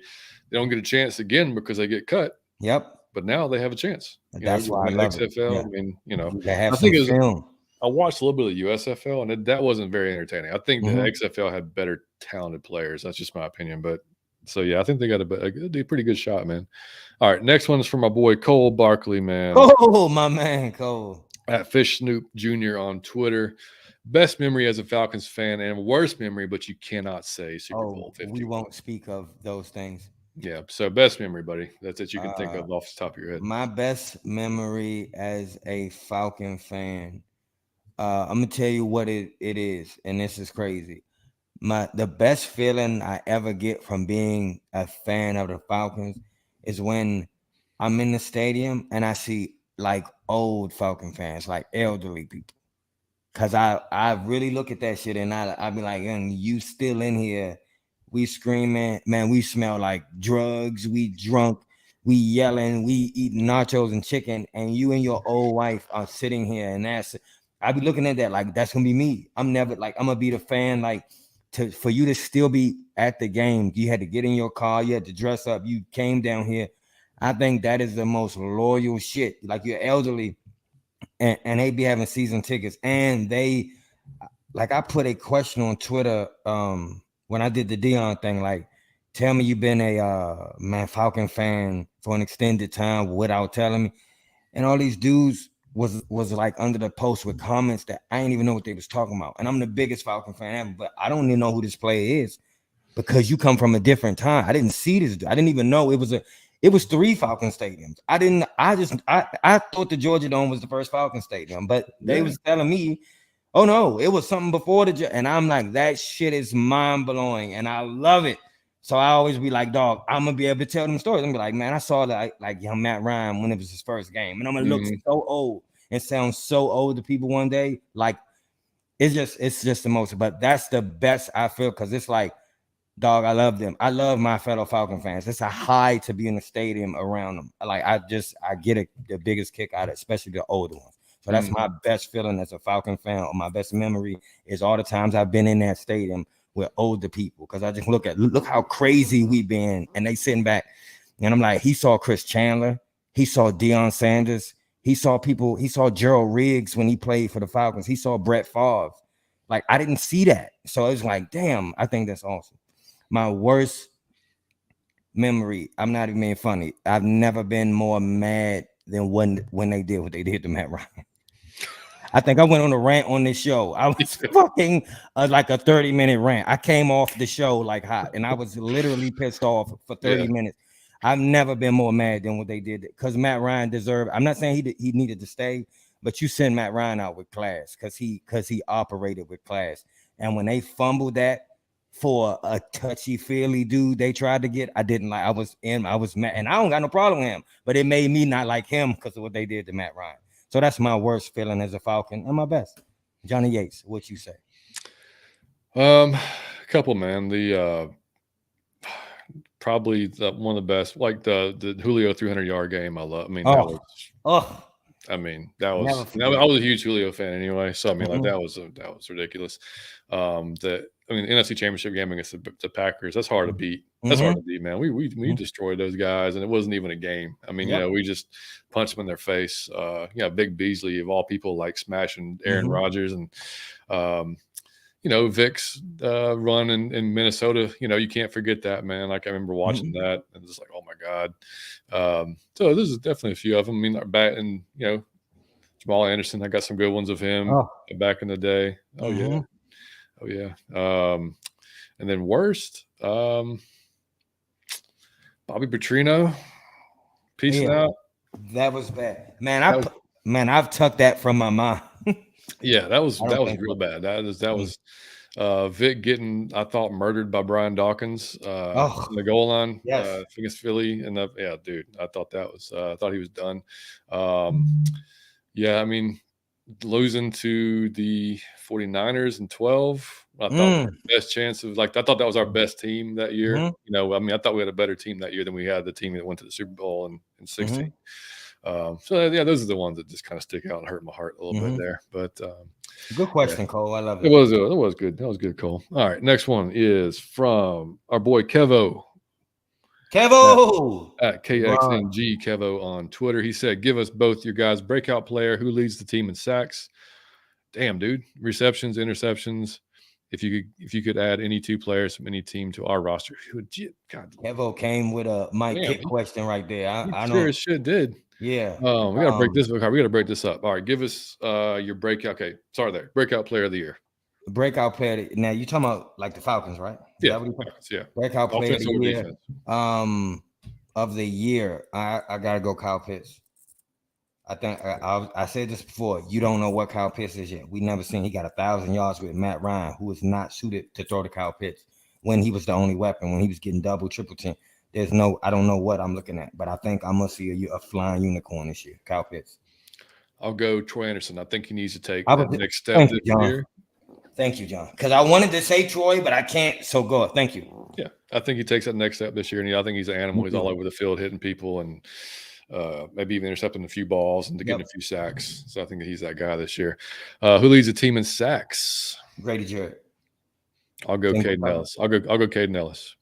don't get a chance again because they get cut. Yep. But now they have a chance. That's why I love XFL. it. Yeah. I mean, They have I think some film. I watched a little bit of USFL, and that wasn't very entertaining. I think the XFL had better talented players. That's just my opinion. But so yeah, I think they got a pretty good shot, man. All right, next one is from my boy Cole Barkley, man. Oh, my man, Cole. At Fish Snoop Jr. on Twitter. Best memory as a Falcons fan and worst memory, but you cannot say Super Bowl 50. We won't speak of those things. Yeah. So best memory, buddy. That's it you can think of off the top of your head. My best memory as a Falcon fan. I'm gonna tell you what it is, and this is crazy. The best feeling I ever get from being a fan of the Falcons is when I'm in the stadium and I see like old Falcon fans, like elderly people. Cause I really look at that shit and I be like, you still in here. We screaming, man, we smell like drugs, we drunk, we yelling, we eating nachos and chicken, and you and your old wife are sitting here, and I be looking at that like that's gonna be me. I'm gonna be the fan, like for you to still be at the game. You had to get in your car, you had to dress up, you came down here. I think that is the most loyal shit. Like you're elderly and they be having season tickets, and they like I put a question on Twitter when I did the Dion thing, like tell me you've been a Falcon fan for an extended time without telling me, and all these dudes was like under the post with comments that I didn't even know what they was talking about, and I'm the biggest Falcon fan ever, but I don't even know who this player is because you come from a different time. I didn't see this. I didn't even know it was 3 Falcon stadiums. I thought the Georgia Dome was the first Falcon stadium, but they was telling me, oh no, it was something before and I'm like, that shit is mind blowing, and I love it. So I always be like, dog, I'm gonna be able to tell them stories. I'm gonna be like, man, I saw that like young Matt Ryan when it was his first game, and I'm gonna look so old and sound so old to people one day. Like it's just the most. But that's the best I feel because it's like, dog, I love them. I love my fellow Falcon fans. It's a high to be in the stadium around them. Like I get the biggest kick out of it, especially the older ones. So that's my best feeling as a Falcon fan, or my best memory is all the times I've been in that stadium with older people. Because I just look how crazy we been, and they sitting back, and I'm like, he saw Chris Chandler, he saw Deion Sanders, he saw Gerald Riggs when he played for the Falcons, he saw Brett Favre. Like I didn't see that, so it's like, damn, I think that's awesome. My worst memory, I'm not even being funny. I've never been more mad than when they did what they did to Matt Ryan. I think I went on a rant on this show. I was fucking like a 30-minute rant. I came off the show like hot, and I was literally pissed off for 30 minutes. I've never been more mad than what they did, because Matt Ryan deserved. I'm not saying he needed to stay, but you send Matt Ryan out with class because he operated with class. And when they fumbled that for a touchy-feely dude they tried to get, I didn't like. I was mad, and I don't got no problem with him, but it made me not like him because of what they did to Matt Ryan. So that's my worst feeling as a Falcon, and my best. Johnny Yates, what you say? A couple, man. The probably one of the best, like the Julio 300-yard game. I love. I mean, that was. I mean, that was. I was a huge Julio fan anyway, so I mean, like that was ridiculous. The NFC Championship game against the Packers, that's hard to beat. That's hard to beat, man. We destroyed those guys, and it wasn't even a game. I mean, we just punched them in their face. Big Beasley of all people, like smashing Aaron Rodgers, and Vic's run in Minnesota. You can't forget that, man. Like I remember watching that, and just like, oh my god. So this is definitely a few of them. I mean, back and Jamal Anderson, I got some good ones of him back in the day. Oh yeah. And then worst, Bobby Petrino, peace out. That was bad, man. I've tucked that from my mind. Yeah, that was real bad. That was Vic getting, I thought, murdered by Brian Dawkins in the goal line against Philly. And dude, I thought that was I thought he was done. Yeah, I mean, losing to the 49ers in 12, I thought the best chance of, like, I thought that was our best team that year. You know, I mean, I thought we had a better team that year than we had the team that went to the Super Bowl in 16. So yeah, those are the ones that just kind of stick out and hurt my heart a little bit there. But good question, Cole. I love it. It was good. That was good, Cole. All right, next one is from our boy Kevo. At KXNG Kevo on Twitter. He said, "Give us both your guys' breakout player. Who leads the team in sacks?" Damn, dude. Receptions, interceptions. If you could add any two players from any team to our roster, God. Kevo came with a Mike Kick question right there. I sure as shit did. Yeah. We gotta break this. We gotta break this up. All right, give us your breakout. Okay, sorry there. Breakout player of the year. Breakout player. Now you talking about like the Falcons, right? Falcons, yeah. Breakout player of the year. Of the year, I gotta go Kyle Pitts. I think I said this before. You don't know what Kyle Pitts is yet. We never seen. He got 1,000 yards with Matt Ryan, who is not suited to throw to Kyle Pitts when he was the only weapon. When he was getting double, triple team. I don't know what I'm looking at, but I think I'm gonna see a flying unicorn this year. Kyle Pitts. I'll go Troy Anderson. I think he needs to take the next step this year. Thank you, John. Because I wanted to say Troy, but I can't. So go. Thank you. Yeah, I think he takes that next step this year, and I think he's an animal. He's all over the field hitting people and maybe even intercepting a few balls and getting a few sacks. So I think he's that guy this year. Who leads the team in sacks? Grady Jarrett. I'll go Caden Ellis. I'll go Caden Ellis.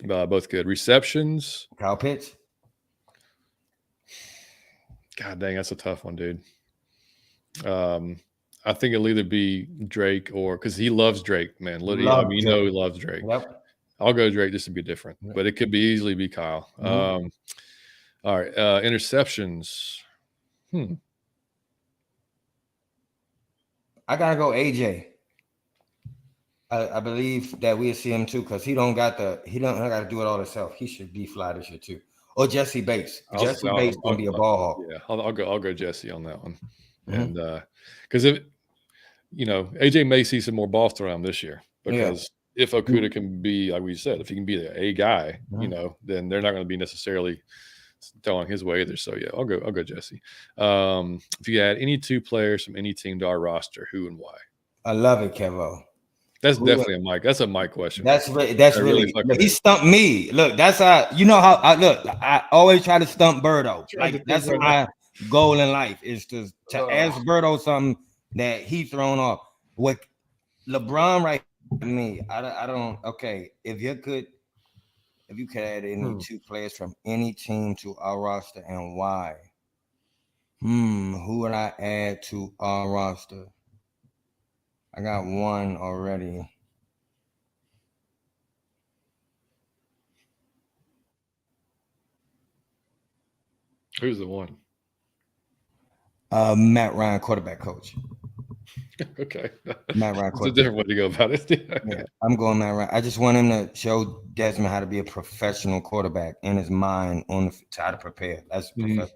Both good. Receptions. Kyle Pitts. God dang, that's a tough one, dude. I think it'll either be Drake or because he loves Drake, man. Literally, he loves Drake. Yep. I'll go Drake just to be different, but it could easily be Kyle. All right, interceptions. I gotta go AJ. I believe that we'll see him too because he don't got to do it all himself. He should be fly this year too. Or Jesse Bates. Jesse Bates gonna be a ball hawk. Yeah, I'll go Jesse on that one. And because if AJ may see some more balls thrown around this year because if Okudah can be, like we said, if he can be a guy, then they're not going to be necessarily throwing his way either. So yeah, I'll go Jesse. If you add any two players from any team to our roster, who and why? I love it, Kevo. That's definitely a Mike. That's a Mike question. That's really he stumped me. Look, that's how I always try to stump Birdo. Like that's my goal in life is to ask Birdo something that he thrown off. With LeBron right me, I don't. Okay, if you could add any two players from any team to our roster and why? Who would I add to our roster? I got one already. Who's the one? Matt Ryan, quarterback coach. Okay. Matt Ryan. It's a different way to go about it. Yeah, I'm going Matt Ryan. I just want him to show Desmond how to be a professional quarterback in his mind to how to prepare. That's professional.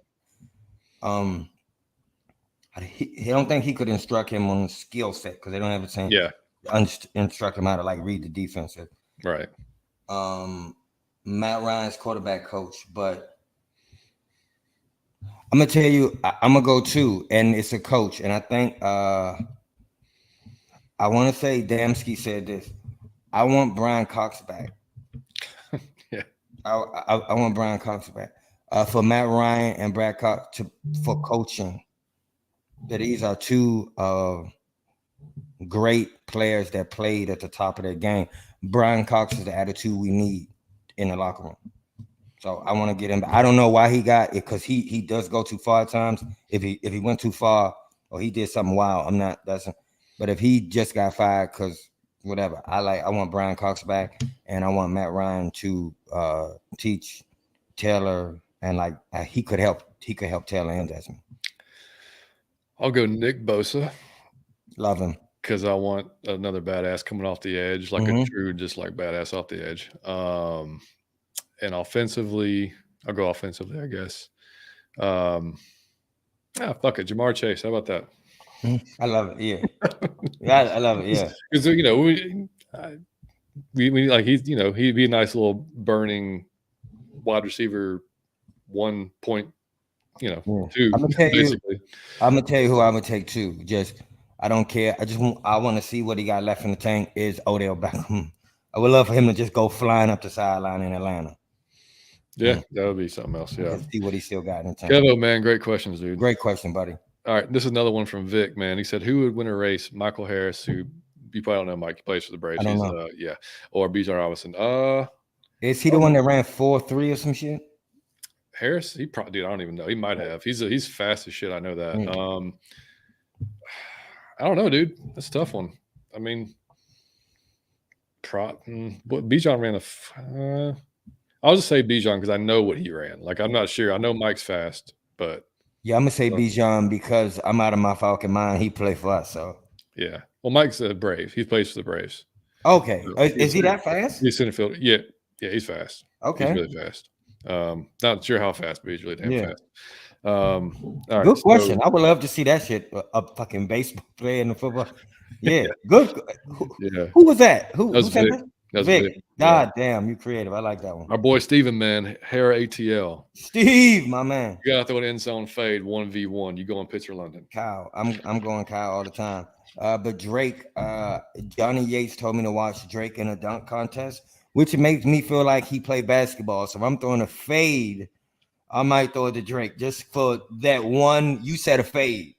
He don't think he could instruct him on skill set because they don't have the same. Yeah. Instruct him how to read the defense. Right. Matt Ryan's quarterback coach, but I'm gonna tell you, I'm gonna go two, and it's a coach, and I think I want to say Damsky said this. I want Brian Cox back. Yeah. I want Brian Cox back for Matt Ryan and Brad Cox for coaching. These are two great players that played at the top of their game. Brian Cox is the attitude we need in the locker room. So I want to get him. I don't know why he got it because he does go too far at times. If he went too far or he did something wild, but if he just got fired because whatever, I want Brian Cox back and I want Matt Ryan to teach Taylor and he could help Taylor and Desmond. I'll go Nick Bosa. Love him. Because I want another badass coming off the edge, like a true, just badass off the edge. And offensively, I'll go offensively, I guess. Fuck it, Jamar Chase. How about that? I love it. Yeah, yeah, I love it. Yeah, because we like he'd be a nice little burning wide receiver 1 point, yeah. 2 I'm gonna tell basically. you. I'm gonna tell you who I'm gonna take too. Just I don't care. I want to see what he got left in the tank. Is Odell Beckham. I would love for him to just go flying up the sideline in Atlanta. Yeah, that would be something else. Yeah, see what he still got in the tank. Kevo, man, great questions, dude. Great question, buddy. All right, this is another one from Vic, man. He said, "Who would win a race? Michael Harris, who you probably don't know, Mike. He plays for the Braves. I don't know. Yeah, or Bijan Robinson. Is he the one that ran 4.3 or some shit? Harris, he probably, dude, I don't even know. He might have. He's fast as shit. I know that. I don't know, dude. That's a tough one. I mean, Bijan ran I'll just say Bijan because I know what he ran. Like, I'm not sure. I know Mike's fast, but yeah, I'm gonna say Bijan because I'm out of my Falcon mind. He played for us, so yeah. Well, Mike's a Brave. He plays for the Braves. Okay, is he that fast? He's center field. Yeah, he's fast. Okay, he's really fast. Not sure how fast, but he's really damn fast. All right, good question. I would love to see that shit. A fucking baseball player in the football. Yeah, good. Who was that? Who was that? Vic. God damn, you creative. I like that one. Our boy Steven, man, Hera ATL. Steve, my man. You gotta throw an end zone fade 1v1. You go on pitcher London. Kyle, I'm going Kyle all the time. But Drake, Johnny Yates told me to watch Drake in a dunk contest, which makes me feel like he played basketball. So if I'm throwing a fade, I might throw it to Drake just for that one. You said a fade.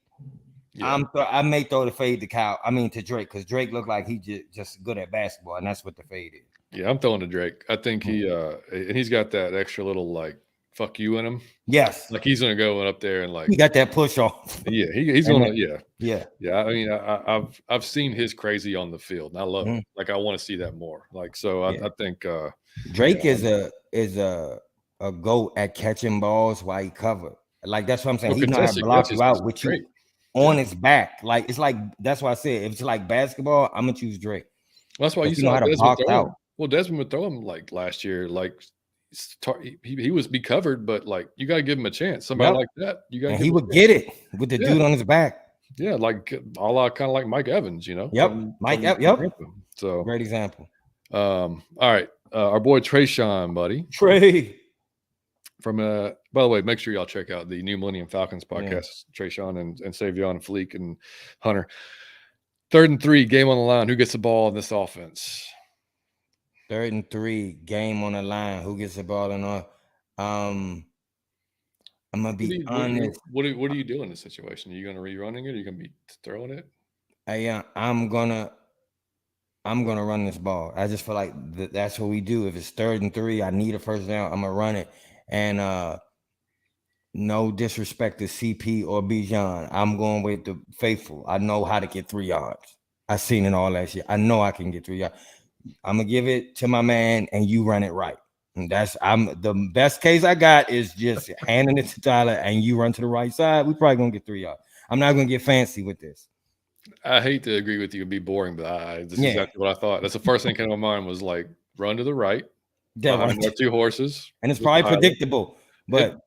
Yeah. I may throw the fade to Drake because Drake looked like he just good at basketball, and that's what the fade is. Yeah, I'm throwing to Drake. I think and he's got that extra little like fuck you in him. Yes, like he's gonna go up there and like he got that push off. Yeah, he's gonna yeah. I mean, I've seen his crazy on the field, and I love it. Like I want to see that more. Like so, I think Drake is a goat at catching balls while he covered. Like that's what I'm saying. He know how to block you out with you on his back. Like it's like that's why I said if it's like basketball, I'm gonna choose Drake. Well, that's why you know how to box out. Well, Desmond would throw him like last year, like he was be covered, but like you got to give him a chance. Somebody like that, you got. He would get it with the dude on his back. Yeah, like kind of like Mike Evans, Yep, Yep. So great example. All right, our boy Trayshawn, buddy. Trey. From by the way, make sure y'all check out the New Millennium Falcons podcast. Trayshawn and Savion and Fleek and Hunter. 3rd and 3, game on the line. Who gets the ball in this offense? 3rd and 3, game on the line. Who gets the ball in our? I'm gonna be honest. What are you doing in this situation? Are you gonna rerunning it? Are you gonna be throwing it? I'm gonna run this ball. I just feel like that's what we do. If it's 3rd and 3, I need a first down. I'm gonna run it. And no disrespect to CP or Bijan. I'm going with the faithful. I know how to get 3 yards. I've seen it all last year. I know I can get 3 yards. I'm gonna give it to my man, and you run it right. And I'm the best case I got is just handing it to Tyler, and you run to the right side. We probably gonna get 3 yards. I'm not gonna get fancy with this. I hate to agree with you and be boring, but this is exactly what I thought. That's the first thing that came to my mind was like run to the right. Behind our 2 horses, and it's probably predictable, but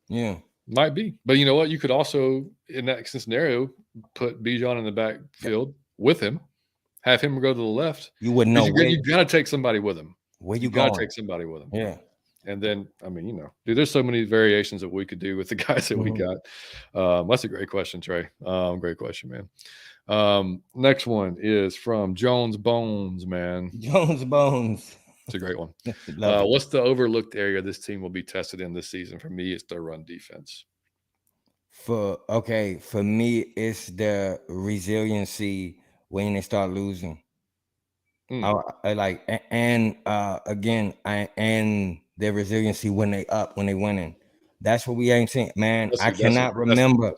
yeah, might be. But you know what? You could also, in that scenario, put Bijan in the backfield with him, have him go to the left. You wouldn't know. You got to take somebody with him. Where you got to take somebody with him. Yeah. And then, I mean, dude, there's so many variations that we could do with the guys that we got. That's a great question, Trey. Great question, man. Next one is from Jones Bones, man. Jones Bones. It's a great one. What's the overlooked area this team will be tested in this season? For me, it's their run defense. For me, it's the resiliency when they start losing. And their resiliency when they winning. That's what we ain't seen, man. I can't remember.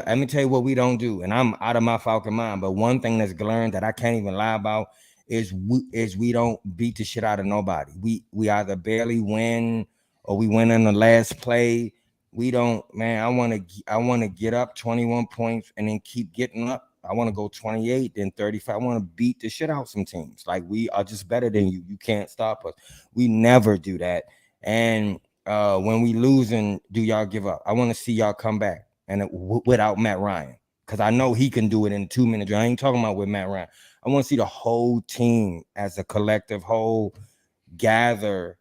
Let me tell you what we don't do, and I'm out of my Falcon mind. But one thing that's glaring that I can't even lie about is we don't beat the shit out of nobody. We either barely win or we win in the last play. We don't, man. I want to get up 21 points and then keep getting up. to go 28, then 35. I want to beat the shit out some teams. Like, we are just better than you. You can't stop us. We never do that. And when we losing, do y'all give up? I want to see y'all come back and without Matt Ryan, because I know he can do it in 2 minutes. I ain't talking about with Matt Ryan. I want to see the whole team as a collective whole gather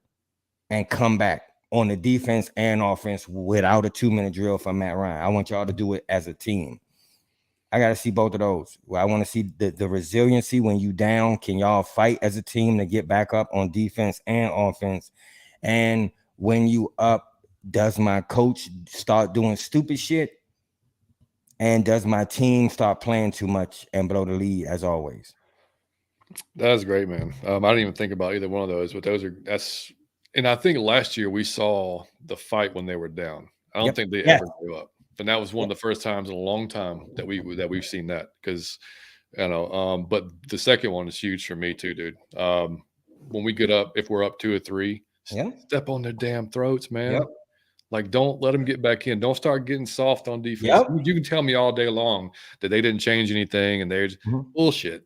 and come back on the defense and offense without a 2-minute drill from Matt Ryan. I want y'all to do it as a team. I got to see both of those. I want to see the resiliency when you down. Can y'all fight as a team to get back up on defense and offense? And when you up, does my coach start doing stupid shit? And does my team start playing too much and blow the lead as always? That's great, man. I didn't even think about either one of those, but that's. And I think last year we saw the fight when they were down. I don't think they ever gave up. And that was one of the first times in a long time that we've seen that, because but the second one is huge for me too, dude. When we get up, if we're up 2 or 3, step on their damn throats, man. Like, don't let them get back in. Don't start getting soft on defense. You can tell me all day long that they didn't change anything and they're just bullshit.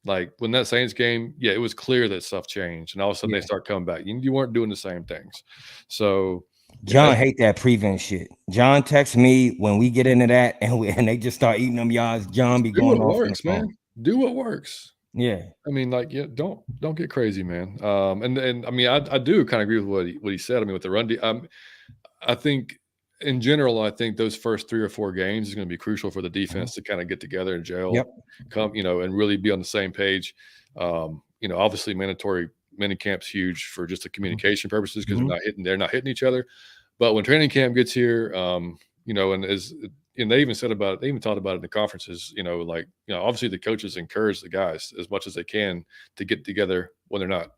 Like, when that Saints game, it was clear that stuff changed, and all of a sudden they start coming back. You weren't doing the same things. So John hate that prevent shit. John texts me when we get into that, and they just start eating them yards. John be going off. Works, man. Do what works. Yeah. I mean, like, don't get crazy, man. And I mean, I do kind of agree with what he said. I mean, with the run, I think in general, I think those first 3 or 4 games is going to be crucial for the defense to kind of get together and gel, come, and really be on the same page. Obviously mandatory mini camp's huge for just the communication purposes, because they're not hitting each other. But when training camp gets here, and they even said about it, they even talked about it in the conferences, obviously the coaches encourage the guys as much as they can to get together when they're not,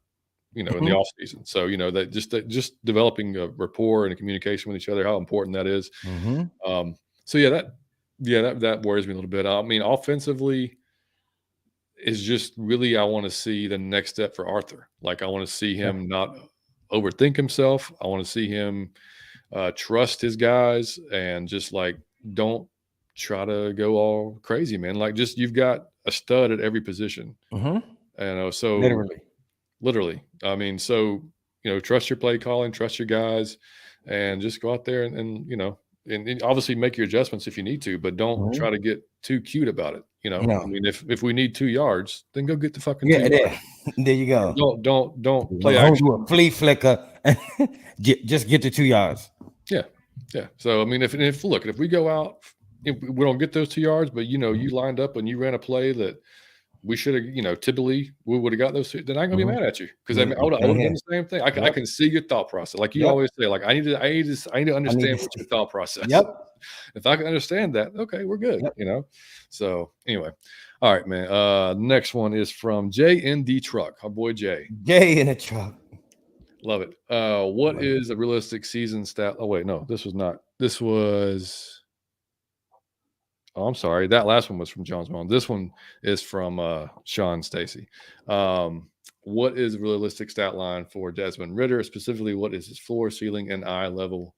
in the off season. So, that just developing a rapport and a communication with each other, how important that is. That worries me a little bit. I mean, offensively is just really, I want to see the next step for Arthur. Like, I want to see him not overthink himself. I want to see him trust his guys and just, like, don't try to go all crazy, man. Like, just, you've got a stud at every position. So literally. I mean, so, trust your play calling, trust your guys, and just go out there and obviously make your adjustments if you need to, but don't try to get too cute about it. No. I mean, if we need 2 yards, then go get the fucking 2 yards. There you go. Don't play action. Do a flea flicker. Just get the 2 yards. Yeah. So, I mean, if we go out, if we don't get those 2 yards, but you lined up and you ran a play that we should have, typically we would have got those 2, then I'm gonna be mad at you, because I would have done the same thing. I can see your thought process, like you always say. Like, I need to understand what's your thought process. If I can understand that, okay, we're good. So anyway, all right, man. Next one is from Jay in the truck. Our boy Jay. Jay in the truck. Love it. What is a realistic season stat? Oh wait, no, this was not. This was. Oh, I'm sorry. That last one was from John's mom. This one is from Sean Stacy. What is a realistic stat line for Desmond Ridder? Specifically, what is his floor, ceiling, and eye level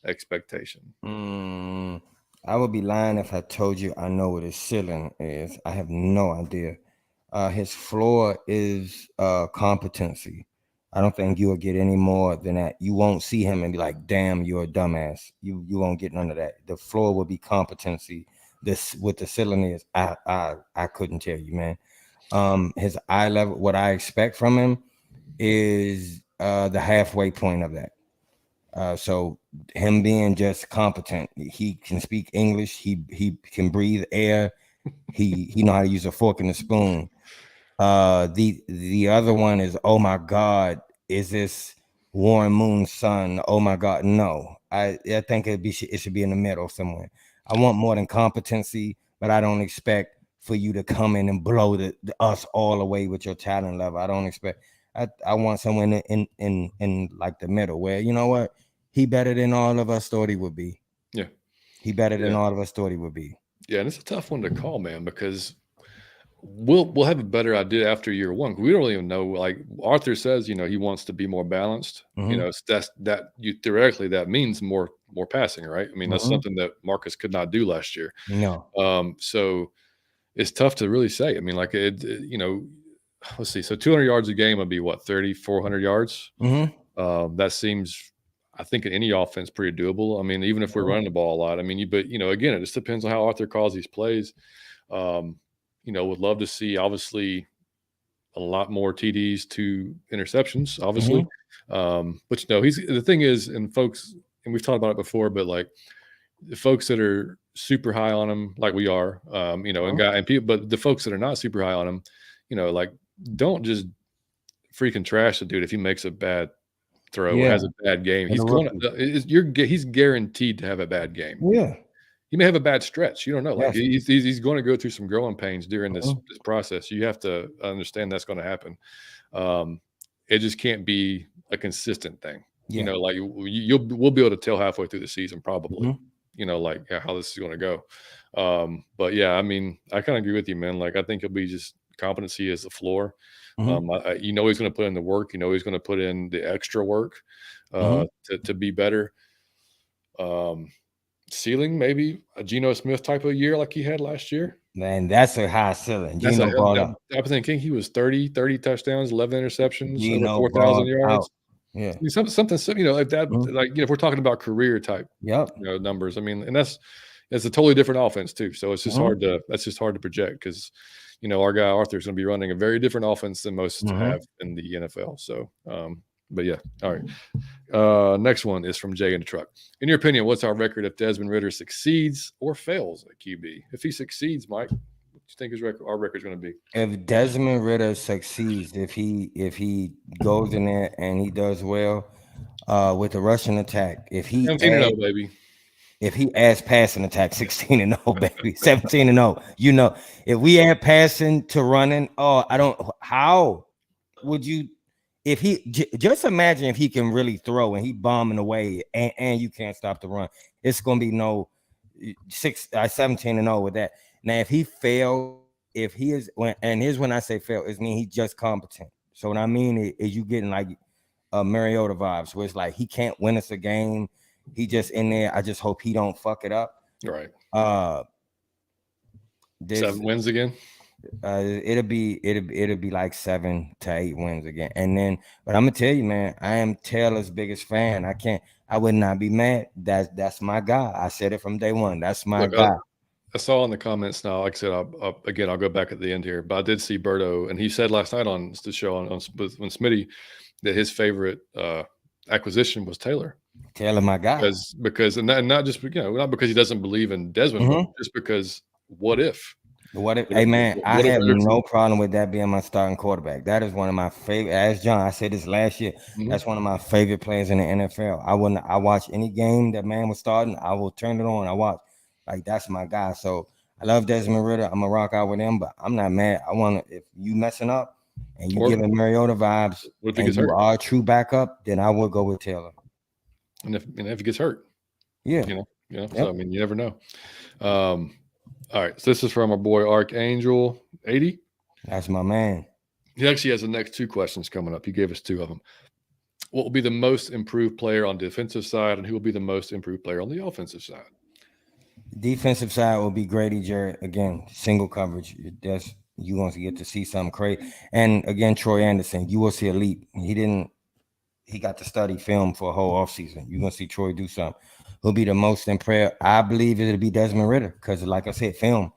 expectation? I would be lying if I told you I know what his ceiling is. I have no idea. His floor is competency. I don't think you will get any more than that. You won't see him and be like, damn, you're a dumbass. You won't get none of that. The floor will be competency. This, what the ceiling is, I couldn't tell you, man. His eye level, what I expect from him is the halfway point of that. So him being just competent, he can speak English, he can breathe air, he know how to use a fork and a spoon. The other one is, oh my God, is this Warren Moon's son? Oh my God, no. I think it should be in the middle somewhere. I want more than competency, but I don't expect for you to come in and blow us all away with your talent level. I don't expect. I want someone in like the middle, where, you know what, he better than all of us thought he would be. Yeah, he better than all of us thought he would be. Yeah, and it's a tough one to call, man, because we'll have a better idea after year one. We don't even know. Like Arthur says, he wants to be more balanced. Theoretically that means more passing, right? I mean, that's something that Marcus could not do last year. No. So it's tough to really say. I mean, like let's see. So 200 yards a game would be what, 3,400 yards. That seems, I think, in any offense pretty doable. I mean, even if we're running the ball a lot, I mean, but again, it just depends on how Arthur calls these plays. Would love to see, obviously, a lot more TDs to interceptions, obviously. But the thing is, and folks, and we've talked about it before, but like the folks that are super high on him, like we are, and people, but the folks that are not super high on him, like, don't just freaking trash the dude if he makes a bad throw or has a bad game. He's guaranteed to have a bad game. Yeah. He may have a bad stretch. You don't know. Like, he's going to go through some growing pains during this process. You have to understand that's going to happen. It just can't be a consistent thing. Like we'll be able to tell halfway through the season probably. Like how this is going to go. But yeah, I mean, I kind of agree with you, man. Like, I think it'll be just competency as the floor. He's going to put in the work. He's going to put in the extra work to be better. Ceiling, maybe a Geno Smith type of year like he had last year. Man, that's a high ceiling. Geno brought up. I'm thinking he was 30 touchdowns, 11 interceptions, over 4,000 yards. Yeah, I mean, something like that. Like, if we're talking about career type, numbers. I mean, and it's a totally different offense too. So it's just hard to project because our guy Arthur is going to be running a very different offense than most have in the NFL. So, but yeah, all right. Next one is from Jay in the truck. In your opinion, what's our record if Desmond Ridder succeeds or fails at QB? If he succeeds, Mike, what do you think our record is going to be? If Desmond Ridder succeeds, if he goes in there and he does well with the rushing attack, if he 17-0, baby. If he adds passing attack, 16-0, baby, 17-0. If we add passing to running, how would you? If he just imagine if he can really throw and he bombing away and you can't stop the run, it's gonna be 17-0 with that. Now, if he fails, if he is here's when I say fail, it mean he's just competent. So what I mean is you getting like Mariota vibes, where it's like he can't win us a game. He just in there. I just hope he don't fuck it up. Right. 7 wins again. It'll be like 7 to 8 wins again. And then, but I'm gonna tell you, man, I am Taylor's biggest fan. I would not be mad. That's my guy. I said it from day one. That's my guy. I saw in the comments now, like I said, I'll go back at the end here, but I did see Berto, and he said last night on the show on Smitty that his favorite acquisition was Taylor. Taylor, my guy. Because not just not because he doesn't believe in Desmond, but just because what if? Hey man, I have no problem with that being my starting quarterback. That is one of my favorite. As John, I said this last year. That's one of my favorite players in the NFL. I watch any game that man was starting. I will turn it on. I watch. Like, that's my guy. So I love Desmond Ridder. I'm gonna rock out with him, but I'm not mad. If you messing up and you giving Mariota vibes and you are a true backup, then I would go with Taylor. And if he gets hurt, so I mean, you never know. All right, so this is from our boy Archangel 80. That's my man. He actually has the next 2 questions coming up. He gave us 2 of them. What will be the most improved player on the defensive side, and who will be the most improved player on the offensive side? Defensive side will be Grady Jarrett. Again, single coverage. You want to get to see something crazy. And again, Troy Anderson, you will see a leap. He got to study film for a whole offseason. You're going to see Troy do something. Who'll be the most impressed? I believe it'll be Desmond Ridder because, like I said, film.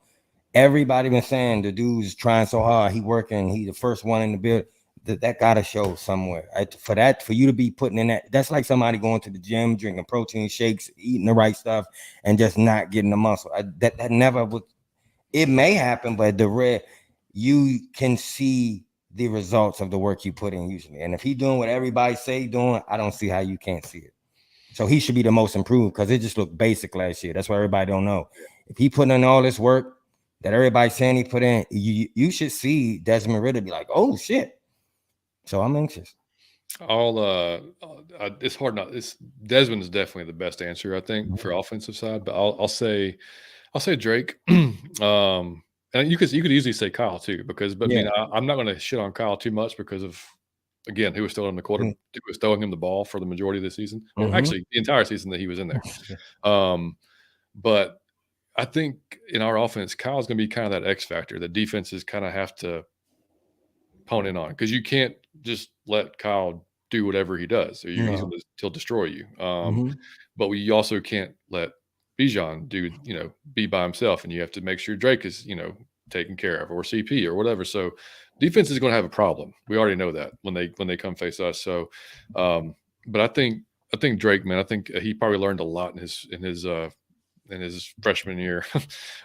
Everybody been saying the dude's trying so hard. He working. He the first one in the build. That got to show somewhere. For you to be putting in that's like somebody going to the gym, drinking protein shakes, eating the right stuff, and just not getting the muscle. That never would. It may happen, but you can see the results of the work you put in usually. And if he's doing what everybody say he's doing, I don't see how you can't see it. So he should be the most improved because it just looked basic last year. That's why everybody don't know. If he put in all this work that everybody's saying he put in, you should see Desmond Ridder be like, oh shit. So I'm anxious. It's hard not. Desmond is definitely the best answer, I think, for offensive side. But I'll say Drake. And you could easily say Kyle too, I mean, I'm not going to shit on Kyle too much because of, again, who was still in the quarter, who was throwing him the ball for the majority of the season, or actually the entire season that he was in there. But I think in our offense, Kyle's going to be kind of that X factor that defenses kind of have to hone in on, because you can't just let Kyle do whatever he does, or No. he'll destroy you. Mhm. But we also can't let Bijan be by himself, and you have to make sure Drake is taken care of, or CP or whatever. So defense is going to have a problem. We already know that when they come face us. So, but I think Drake, man, I think he probably learned a lot in his freshman year,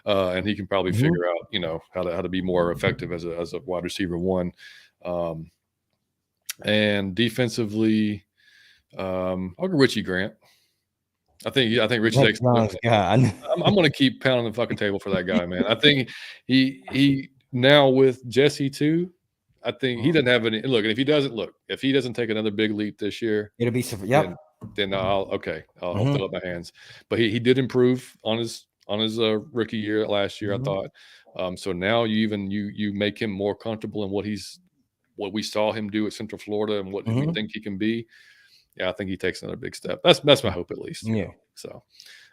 and he can probably Mhm. figure out how to be more effective as a wide receiver one. And defensively, I'll go Richie Grant. I think Richie takes. I'm going to keep pounding the fucking table for that guy, man. I think he now with Jesse too. I think he doesn't have any look. And if he doesn't take another big leap this year, it'll be then I'll throw up my hands. But he did improve on his rookie year last year, I thought. So now you make him more comfortable in what we saw him do at Central Florida and what we think he can be. Yeah, I think he takes another big step. That's my hope, at least. Yeah. So,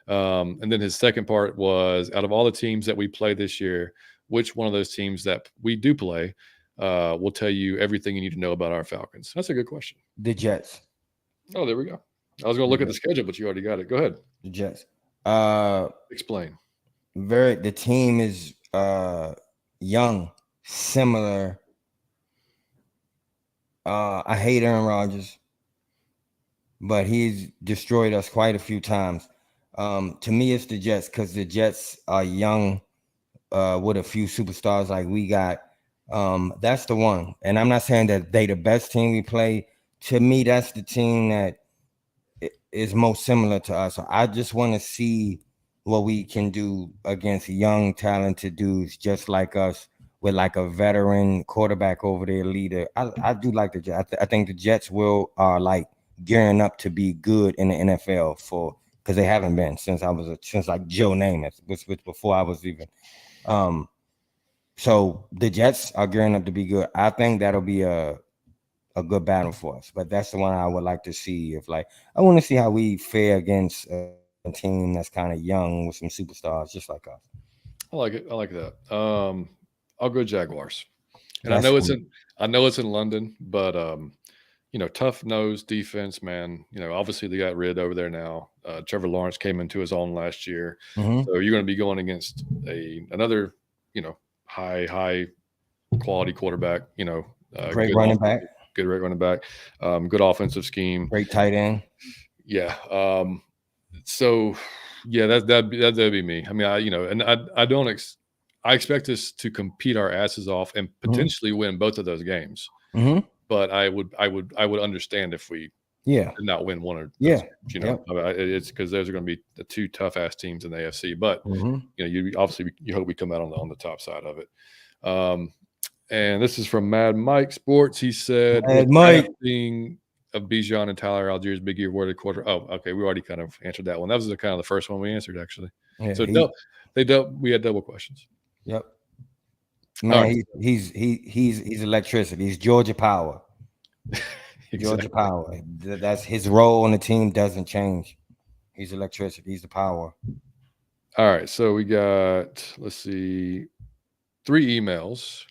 and then his second part was, out of all the teams that we play this year, which one of those teams that we do play will tell you everything you need to know about our Falcons? That's a good question. The Jets. Oh, there we go. I was going to look at the schedule, but you already got it. Go ahead. The Jets. Explain. The team is young, similar. I hate Aaron Rodgers, but he's destroyed us quite a few times. To me, it's the Jets, because the Jets are young with a few superstars like we got. That's the one. And I'm not saying that they the best team we play. To me, that's the team that is most similar to us. So I just want to see what we can do against young, talented dudes just like us, with like a veteran quarterback over their leader. I do like the Jets. I think the Jets are like gearing up to be good in the NFL, because they haven't been since like Joe Namath, which before I was even. So the Jets are gearing up to be good. I think that'll be a good battle for us. But that's the one I would like to see. I want to see how we fare against a team that's kind of young with some superstars just like us. I like it. I like that. I'll go Jaguars. And I know it's in London, but tough nosed defense, man. Obviously they got rid over there now. Trevor Lawrence came into his own last year, so you're going to be going against another high quality quarterback. Great running back. Good running back. Good offensive scheme. Great tight end. Yeah. So yeah, that'd be me. I mean, I expect us to compete our asses off and potentially win both of those games. But I would understand if we did not win one or it's because those are going to be the two tough ass teams in the AFC. But you hope we come out on the top side of it. And this is from Mad Mike Sports. He said, Mad Mike of Bijan and Tyler Allgeier's big year awarded quarter. Oh, okay. We already kind of answered that one. That was kind of the first one we answered, actually. Yeah, so we had double questions. Yep. Man, right. he's electricity. He's Georgia Power. Exactly. Georgia Power. That's his role on the team doesn't change. He's electricity. He's the power. All right. So we got, let's see, 3 emails.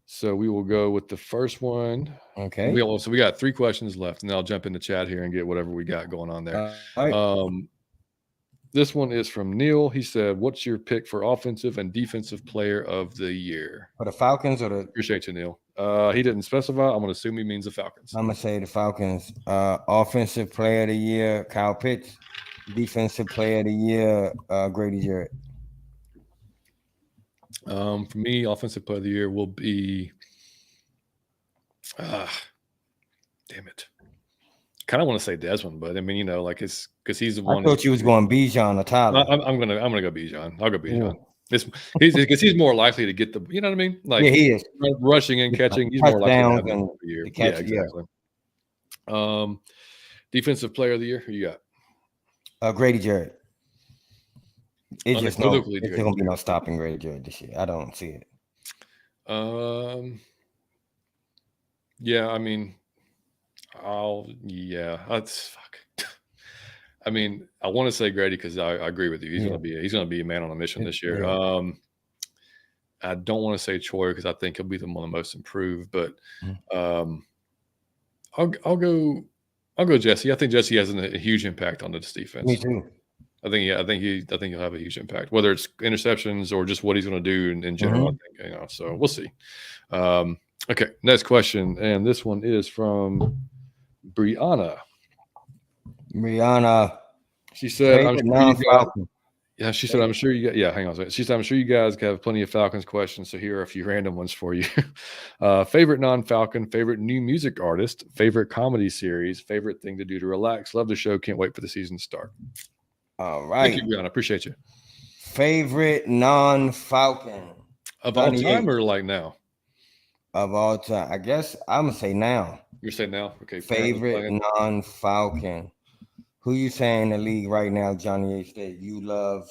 So we will go with the first one. Okay. We got 3 questions left, and then I'll jump in the chat here and get whatever we got going on there. All right. This one is from Neil. He said, "What's your pick for offensive and defensive player of the year?" For the Falcons or the? Appreciate you, Neil. He didn't specify. I'm going to assume he means the Falcons. I'm going to say the Falcons. Offensive player of the year, Kyle Pitts. Defensive player of the year, Grady Jarrett. For me, offensive player of the year will be damn it. Kind of want to say Desmond, but I mean, it's because he's the one. I thought you was going Bijan or Tyler. I'm gonna go Bijan. I'll go Bijan. He's more likely to get the, you know what I mean? Like, he is rushing and catching. He's more likely to have that year. Catch, exactly. Defensive player of the year. Who you got? Grady Jarrett. It's just going to be no stopping Grady Jarrett this year. I don't see it. Yeah, I mean, that's fuck. I mean, I want to say Grady because I agree with you. He's gonna be a man on a mission this year. Yeah. I don't want to say Troy because I think he'll be the one of the most improved, but I'll go Jesse. I think Jesse has a huge impact on this defense. Me too. I think he'll have a huge impact, whether it's interceptions or just what he's going to do in general. I think so we'll see. Okay, next question, and this one is from Brianna. She said, "I'm sure you got." Yeah, she said, "I'm sure you got." Yeah, hang on a second. She said, "I'm sure you guys have plenty of Falcons questions, so here are a few random ones for you. Favorite non-Falcon, favorite new music artist, favorite comedy series, favorite thing to do to relax. Love the show. Can't wait for the season to start." All right. Thank you, Brianna. Appreciate you. Favorite non-Falcon of all time or like now? Of all time, I guess I'm gonna say now. You're saying now, okay? Favorite non-Falcon. Who you saying in the league right now, Johnny H. That you love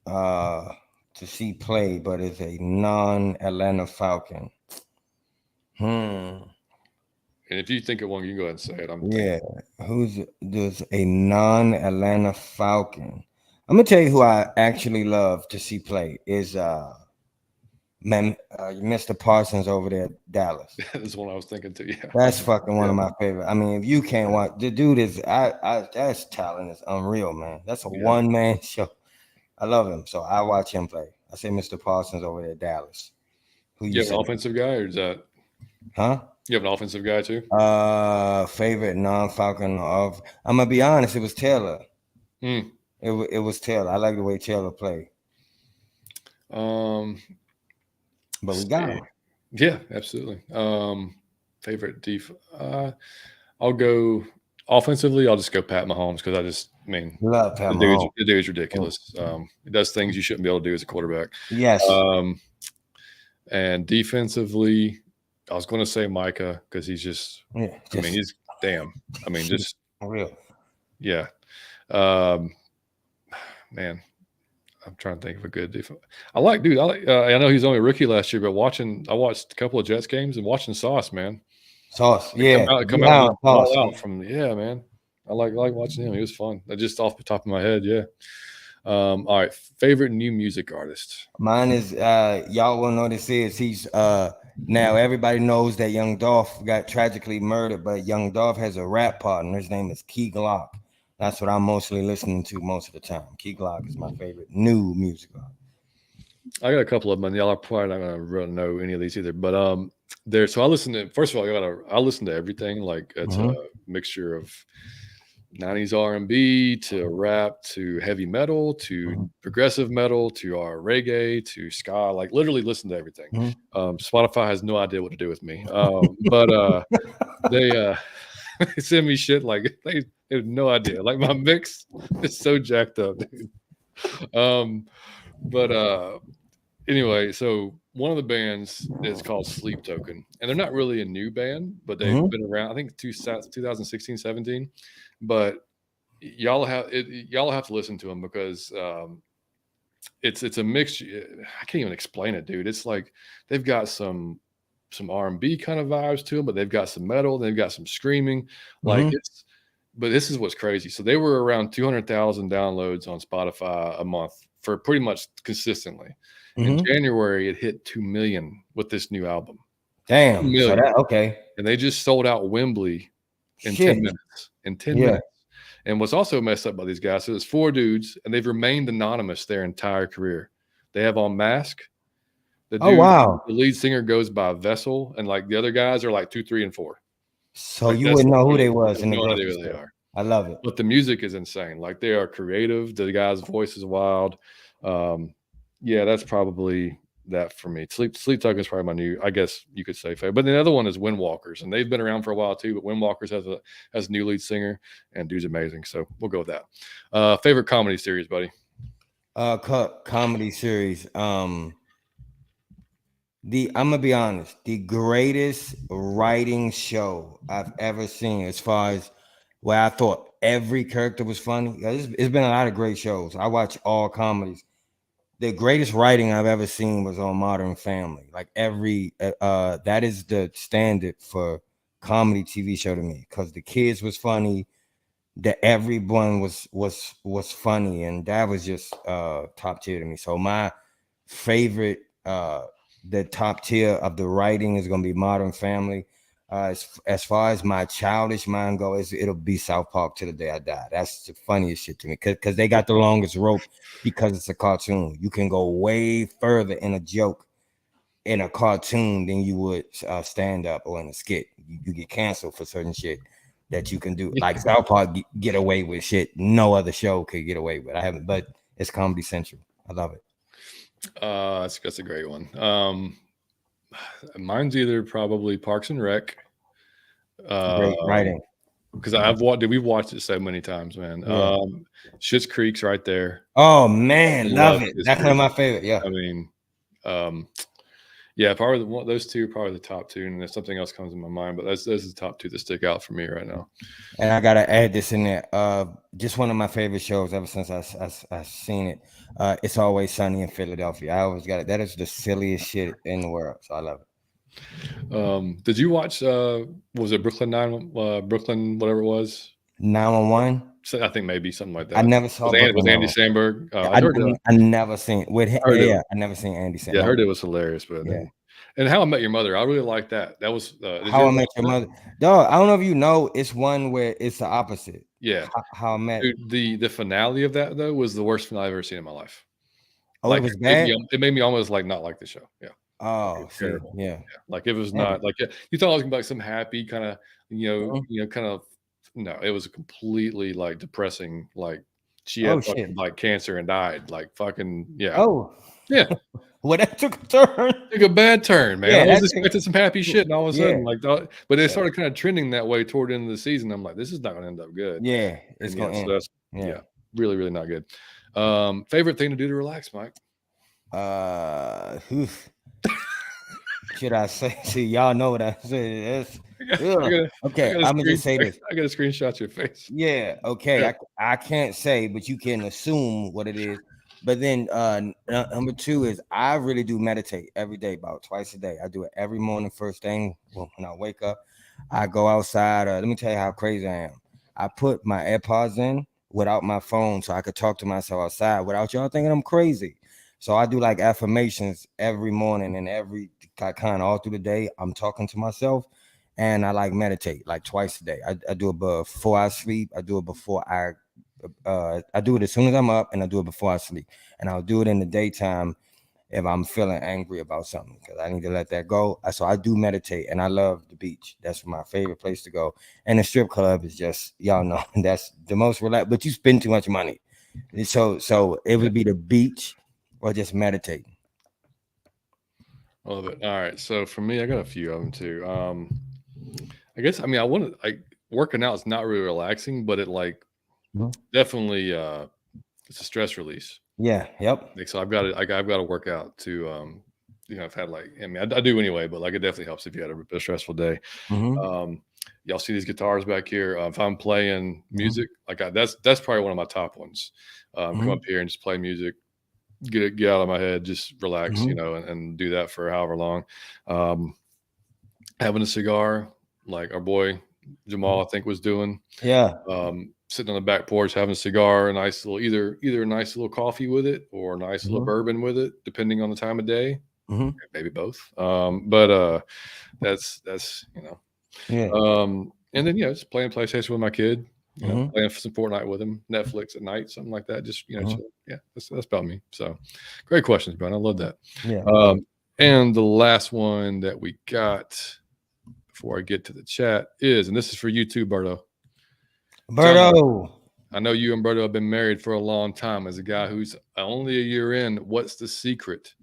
to see play, but is a non-Atlanta Falcon? And if you think of one, you can go ahead and say it. There's a non-Atlanta Falcon? I'm gonna tell you who I actually love to see play is Mr. Parsons over there at Dallas. That's one I was thinking too. Yeah, that's fucking one of my favorite. I mean, if you can't watch the dude is that's talent is unreal, man. That's a one-man show. I love him, so I watch him play. I say Mr. Parsons over there at Dallas. Who you have an offensive guy, or is that? Huh? You have an offensive guy too? Favorite non-Falcon of? I'm gonna be honest. It was Taylor. It was Taylor. I like the way Taylor played. But we got him. Yeah, absolutely. Favorite I'll go offensively. I'll just go Pat Mahomes because love Pat Mahomes. The dude's ridiculous. He does things you shouldn't be able to do as a quarterback. Yes. And defensively, I was going to say Micah because he's just. I mean, he's damn. I mean, just real. Yeah. Man. I'm trying to think of a good defense. I know he's only a rookie last year, but I watched a couple of Jets games and watching Sauce, man. Sauce, come out from man. I like watching him. He was fun. Just off the top of my head, yeah. All right, favorite new music artist. Mine is y'all will know this is he's now everybody knows that Young Dolph got tragically murdered, but Young Dolph has a rap partner. His name is Key Glock. That's what I'm mostly listening to most of the time. Key Glock is my favorite new music artist. I got a couple of them. Y'all are probably not gonna really know any of these either. But so I listen to. First of all, I listen to everything. Like it's a mixture of 90s R&B to rap to heavy metal to progressive metal to our reggae to ska. Like literally listen to everything. Spotify has no idea what to do with me. But they send me shit like they have no idea. Like my mix is so jacked up, dude. But anyway, so one of the bands is called Sleep Token, and they're not really a new band, but they've been around. I think 2016, 17. But y'all have to listen to them because it's a mix. I can't even explain it, dude. It's like they've got some R&B kind of vibes to them, but they've got some metal, they've got some screaming. But this is what's crazy. So they were around 200,000 downloads on Spotify a month for pretty much consistently. In January, it hit 2 million with this new album. Damn. Okay. And they just sold out Wembley in 10 minutes. In 10 minutes. And what's also messed up by these guys, so it's 4 dudes, and they've remained anonymous their entire career. They have on mask. The lead singer goes by Vessel, and like the other guys are like 2, 3, and 4. So like you wouldn't know who they was in the no idea who they are. I love it. But the music is insane. Like they are creative. The guy's voice is wild. Yeah, that's probably that for me. Sleep Token is probably my new, I guess you could say favorite. But the other one is Windwalkers, and they've been around for a while too. But Windwalkers has a new lead singer, and dude's amazing. So we'll go with that. Favorite comedy series, buddy? Comedy series. I'm gonna be honest, the greatest writing show I've ever seen, as far as where I thought every character was funny. It's been a lot of great shows. I watch all comedies. The greatest writing I've ever seen was on Modern Family. Like that is the standard for comedy TV show to me, because the kids was funny, that everyone was funny, and that was just top tier to me. So my favorite, the top tier of the writing is gonna be Modern Family. As far as my childish mind goes, it'll be South Park till the day I die. That's the funniest shit to me because they got the longest rope because it's a cartoon. You can go way further in a joke in a cartoon than you would stand up or in a skit. You get canceled for certain shit that you can do. Like South Park get away with shit no other show could get away with. I haven't, but it's Comedy Central. I love it. That's a great one. Mine's either probably Parks and Rec. Great writing. Because we've watched it so many times, man. Yeah. Schitt's Creek's right there. Oh man, love it. That's one of my favorite. Yeah. I mean, yeah, probably those two, probably the top two, and if something else comes in my mind, but those are the top two that stick out for me right now. And I gotta add this in there. Just one of my favorite shows ever since I seen it. It's Always Sunny in Philadelphia. I always got it. That is the silliest shit in the world. So I love it. Did you watch? Was it Brooklyn whatever it was? 911. So I think maybe something like that. I never saw. Was Andy Samberg? I never seen with him. I never seen Andy Samberg. Yeah, I heard it was hilarious, but yeah. And How I Met Your Mother, I really like that. That was How I Met Your Mother. Dog, I don't know if you know, it's one where it's the opposite. Yeah, How I Met. Dude, the finale of that though was the worst finale I've ever seen in my life. Oh, it was bad. It made me almost like not like the show. Yeah. Oh, yeah. Like it was not like you thought it was gonna be like some happy kind of kind of. No, it was completely like depressing. Like she had fucking like cancer and died. Like fucking yeah. Oh yeah. Well, that took a turn. Took a bad turn, man. Yeah, I was expecting some happy shit, and all of a sudden, but it started kind of trending that way toward the end of the season. I'm like, this is not going to end up good. Yeah, it's going to end. So really, really not good. Favorite thing to do to relax, Mike? Should I say? See, y'all know what I said. Okay, I'm gonna just say this. I got to screenshot your face. Yeah. Okay. Yeah. I can't say, but you can assume what it is. But then number two is I really do meditate every day, about twice a day. I do it every morning, first thing when I wake up. I go outside. Let me tell you how crazy I am. I put my AirPods in without my phone so I could talk to myself outside without y'all thinking I'm crazy. So I do like affirmations every morning and every kind of all through the day. I'm talking to myself, and I like meditate like twice a day. I do it before I sleep. I do it before I do it as soon as I'm up, and I do it before I sleep. And I'll do it in the daytime if I'm feeling angry about something, because I need to let that go. So I do meditate, and I love the beach. That's my favorite place to go. And the strip club is just, y'all know, that's the most relaxed, but you spend too much money. So it would be the beach or just meditating. I love it. All right. So for me, I got a few of them too. I guess, I mean, working out is not really relaxing, but it definitely it's a stress release. Yeah. Yep. So I've got to work out to I've had I do anyway, but it definitely helps if you had a stressful day. Mm-hmm. Y'all see these guitars back here? If I'm playing music, that's probably one of my top ones. Come up here and just play music, get out of my head, just relax, and do that for however long. Having a cigar, like our boy Jamal, I think, was doing. Yeah. Sitting on the back porch, having a cigar, a nice little either a nice little coffee with it or a nice little bourbon with it, depending on the time of day. Maybe both. But that's Yeah. And then just playing PlayStation with my kid. Playing some Fortnite with him, Netflix at night, something like that. Just chill. Yeah, that's about me. So, great questions, Brian. I love that. Yeah. And the last one that we got before I get to the chat is, and this is for you too, Berto. Berto, I know you and Berto have been married for a long time. As a guy who's only a year in, what's the secret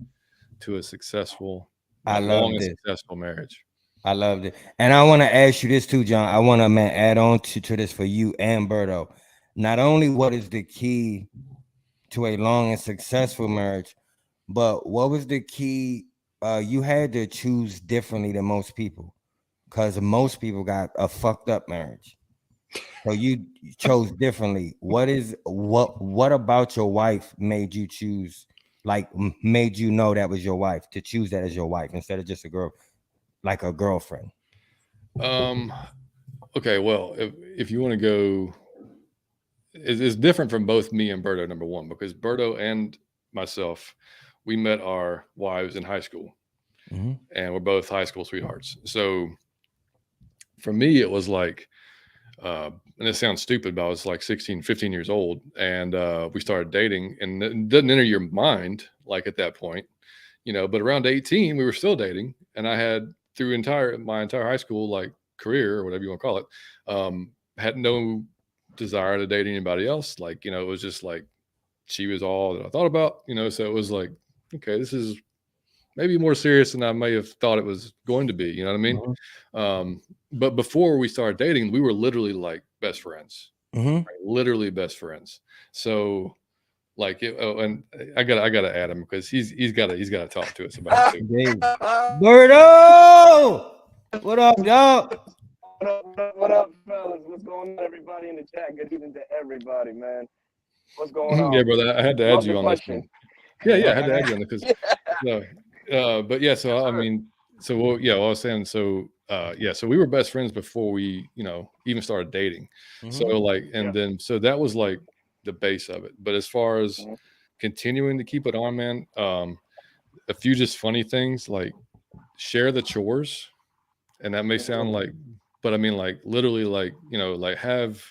to a successful, successful marriage? I loved it. And I want to ask you this too, John. I want to add on to this for you and Berto. Not only what is the key to a long and successful marriage, but what was the key? You had to choose differently than most people, because most people got a fucked up marriage. So you chose differently. What about your wife made you choose, made you know that was your wife, to choose that as your wife instead of just a girl? Like a girlfriend? Okay, well, if you want to go it's different from both me and Berto, number one, because Berto and myself, we met our wives in high school, and we're both high school sweethearts. So for me, it was like, and it sounds stupid, but I was like 16, 15 years old, and we started dating, and it doesn't enter your mind like at that point, but around 18, we were still dating, and I had through my entire high school like career or whatever you want to call it, had no desire to date anybody else. Like, it was just like she was all that I thought about, so it was like, okay, this is maybe more serious than I may have thought it was going to be. You know what I mean? But before we started dating, we were literally like best friends, right? Literally best friends. So like, and I gotta add him because he's gotta talk to us about it too. Berto, what up, dog? What up, fellas? What's going on, everybody in the chat? Good evening to everybody, man. What's going on? Yeah, brother, I had to add you on this one. Yeah, I had to add you on it because, but yeah. So I mean, I was saying, so so we were best friends before we, even started dating. So like, and then so that was like the base of it. But as far as continuing to keep it on, man, a few just funny things like share the chores, and that may sound like, but I mean like literally like like have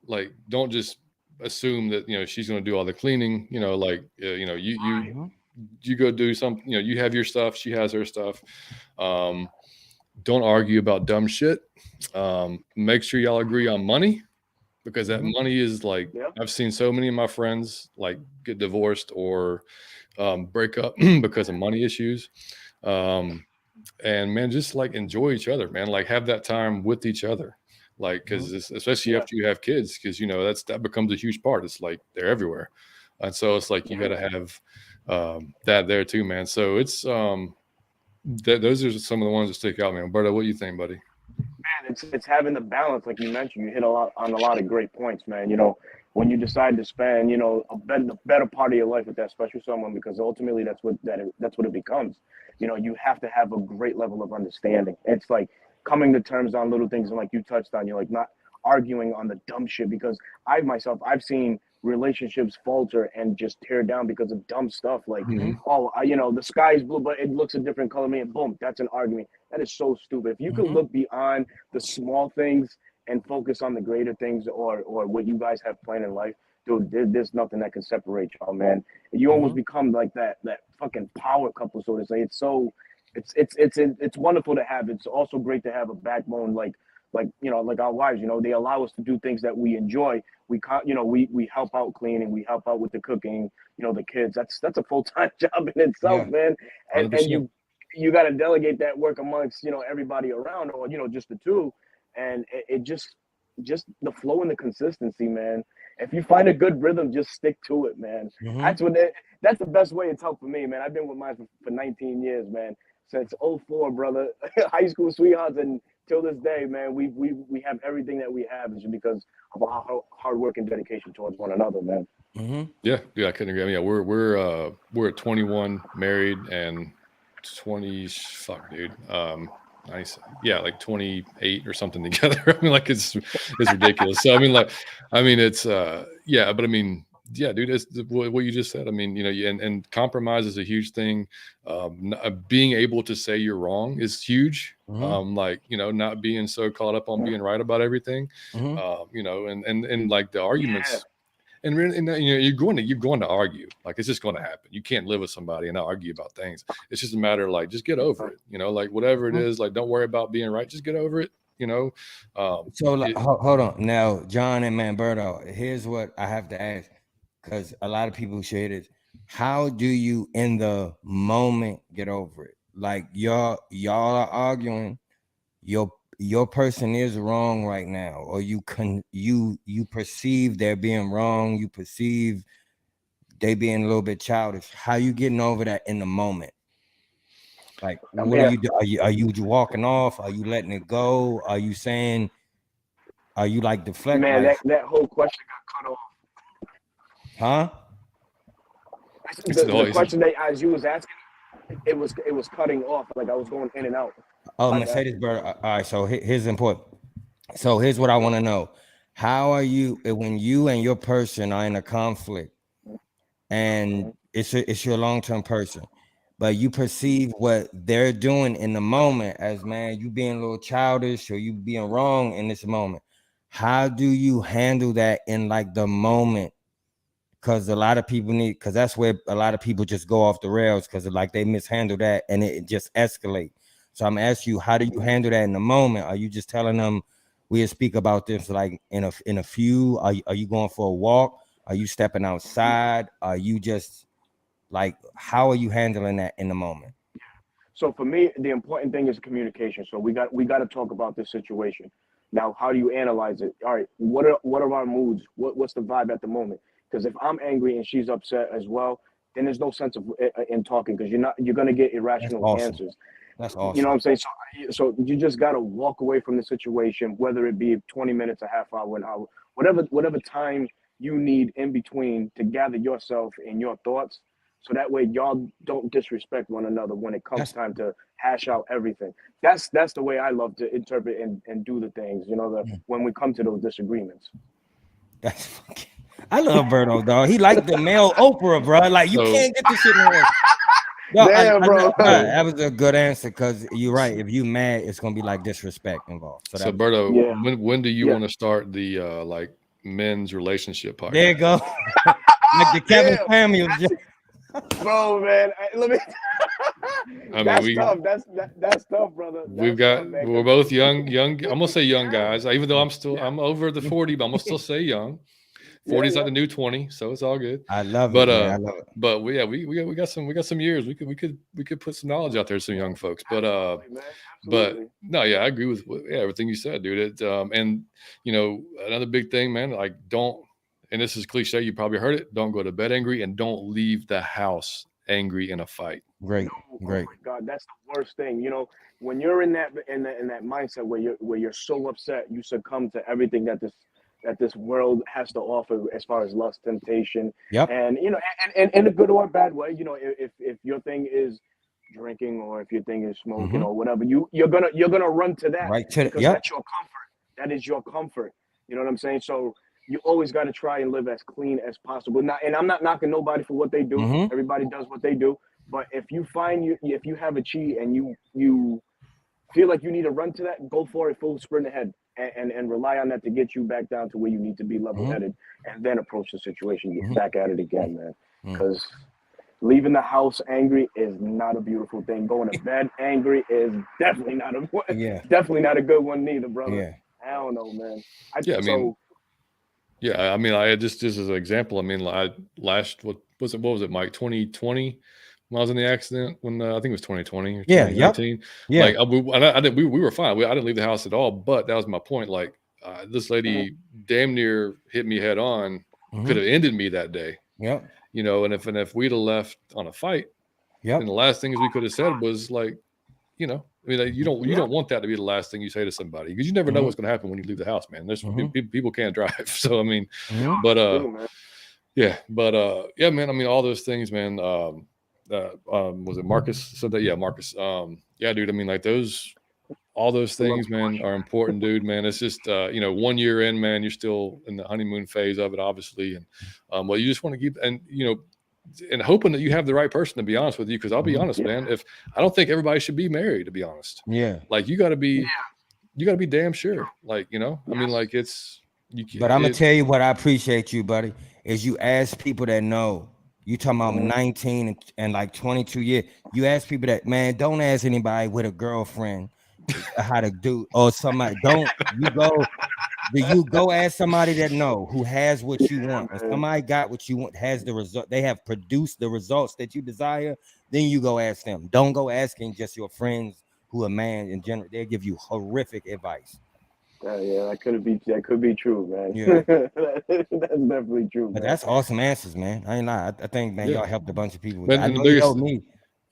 like don't just assume that she's going to do all the cleaning. Like you go do something. You have your stuff, she has her stuff. Don't argue about dumb shit. Make sure y'all agree on money, because that money is like, I've seen so many of my friends like get divorced or break up because of money issues. And man, just like enjoy each other, man. Like have that time with each other. Like, because especially after you have kids, because that becomes a huge part. It's like they're everywhere, and so it's like you got to have that there too, man. So it's those are some of the ones that stick out, man. Berto, what do you think, buddy? Man, it's having the balance, like you mentioned. You hit a lot of great points, man. When you decide to spend, a better part of your life with that special someone, because ultimately that's what it becomes. You have to have a great level of understanding. It's like coming to terms on little things, and like you touched on, you're like not arguing on the dumb shit, because I've seen relationships falter and just tear down because of dumb stuff like the sky is blue but it looks a different color, and boom, that's an argument. That is so stupid. If you could look beyond the small things and focus on the greater things, or what you guys have planned in life, dude, there's nothing that can separate y'all, man. You almost become like that fucking power couple, so to say. It's wonderful to have. It's also great to have a backbone like our wives. They allow us to do things that we enjoy. We help out cleaning, we help out with the cooking, the kids. That's a full-time job in itself, man. And you got to delegate that work amongst everybody around, or just the two, and it just the flow and the consistency, man. If you find a good rhythm, just stick to it, man. That's the best way it's helped for me, man. I've been with mine for 19 years, man. Since 04, brother. High school sweethearts, and till this day, man, we have everything that we have is because of our hard work and dedication towards one another, man. Yeah, I couldn't agree. Yeah, we're at 21, married, and 20. Fuck, dude. Nice. Yeah, like 28 or something together. I mean, like it's ridiculous. So it's but I mean, yeah, dude, it's what you just said. I mean, and compromise is a huge thing. Being able to say you're wrong is huge. Not being so caught up on being right about everything. And like the arguments. And you're going to argue. Like, it's just going to happen. You can't live with somebody and not argue about things. It's just a matter of like, just get over it. Like whatever it is, like don't worry about being right. Just get over it. Hold on now, John and Manberto. Here's what I have to ask, because a lot of people share this. How do you in the moment get over it? Like y'all are arguing. Your person is wrong right now, or you perceive they're being wrong, you perceive they being a little bit childish. How you getting over that in the moment? Like, what are you do? Are you walking off? Are you letting it go? Are you saying? Are you like deflecting? Man, that whole question got cut off. Huh? The question that as you was asking, it was cutting off. Like I was going in and out. Oh, Mercedes Bird. All right, so here's important. So here's what I want to know. How are you when you and your person are in a conflict and it's your long-term person, but you perceive what they're doing in the moment as, man, you being a little childish or you being wrong in this moment? How do you handle that in like the moment? Because a lot of people because that's where a lot of people just go off the rails because like they mishandle that and it just escalate. So I'm asking you, how do you handle that in the moment? Are you just telling them we'll speak about this like in a few? Are you going for a walk? Are you stepping outside? Are you just like, how are you handling that in the moment? So for me, the important thing is communication. So we got to talk about this situation. Now, how do you analyze it? All right, what are our moods? What's the vibe at the moment? Because if I'm angry and she's upset as well, then there's no sense of in talking because you're gonna get That's irrational awesome. answers. That's You know awesome. what I'm saying? So you just gotta walk away from the situation, whether it be 20 minutes, a half hour, an hour, whatever time you need in between to gather yourself and your thoughts, so that way y'all don't disrespect one another when it comes That's time to hash out everything. That's the way I love to interpret and do the things. You know, when we come to those disagreements. that's fucking. I love Berto, dog. He like the male Oprah, bro. Like you So can't get this shit in here. No, Damn, bro. that was a good answer because you're right. If you mad, it's gonna be like disrespect involved. So so that was Berto, Yeah, when do you yeah. want to start the like men's relationship there you podcast? go. Like the Kevin Damn, Samuels. bro, man. Let me. I mean, That's tough. That's tough, brother. we've That's got tough, man. we're 'Cause both young. I'm gonna say young guys, even though yeah, I'm over the 40, but I'm gonna still say young. 40 is like yeah. the new 20, so it's all good. I love it, But man. I love it. we got some years. We could put some knowledge out there to some young folks. Absolutely, man. But Absolutely. no, yeah, I agree with everything you said, dude. It and you know, another big thing, man, like don't, and this is cliche, you probably heard it, don't go to bed angry and don't leave the house angry in a fight. Great, No, oh great. my God, that's the worst thing. You know, when you're in that mindset where you're so upset, you succumb to everything that this world has to offer as far as lust, temptation, Yep. and and in a good or bad way. You know, if your thing is drinking or if your thing is smoking Mm-hmm. or whatever, you're gonna run to that Right to the, because yep. that's your comfort. That is your comfort. You know what I'm saying? So you always got to try and live as clean as possible. Not, and I'm not knocking nobody for what they do. Mm-hmm. Everybody does what they do. But if you have a cheat and you feel like you need to run to that, go for it, full sprint ahead, and rely on that to get you back down to where you need to be level Mm-hmm. headed, and then approach the situation, get Mm-hmm. back at it again, man. Mm-hmm. Because leaving the house angry is not a beautiful thing. Going to bed angry is Yeah. definitely not a good one neither, brother. Yeah. I don't know, man. I Yeah, I mean, so yeah, I mean, I just as an example, I mean, I last what was it, Mike? 2020 when I was in the accident when I think it was 2020 or Yeah. Yep. 2019. Yeah. Like I did, we were fine. I didn't leave the house at all. But that was my point. Like this lady damn near hit me head on. Could Mm-hmm. have ended me that day. Yep. You know, and if we'd have left on a fight, Yep. then the last things we could have said was like, you know, I mean, like, you don't want that to be the last thing you say to somebody because you never know Mm-hmm. what's going to happen when you leave the house, man. There's Mm-hmm. people can't drive, so I mean, Mm-hmm. but true, man. yeah, man. I mean, all those things, man. Was it Marcus said that? Yeah, Marcus. Yeah, dude. I mean, like all those I love things, man, are important, dude. Man, it's just 1 year in, man, you're still in the honeymoon phase of it, obviously, and well, you just want to keep and hoping that you have the right person. To be honest with you, because I'll be Mm-hmm. honest, man. If I don't think everybody should be married, to be honest. Yeah. Like you got to be damn sure. Like I mean, like it's you. But I'm gonna tell you what I appreciate you, buddy, is you ask people that know. You talking about 19 and like 22 years. You ask people that, man, don't ask anybody with a girlfriend how to do or somebody. Don't you go. Do you go ask somebody that know who has what you want? If somebody got what you want, has the result, they have produced the results that you desire, then you go ask them. Don't go asking just your friends who are man in general. They'll give you horrific advice. Yeah, that could be true, man. Yeah. That's definitely true, But man. that's awesome answers, man. I ain't lie. I think, man, y'all helped a bunch of people with Man, that. I and the know you biggest, helped me.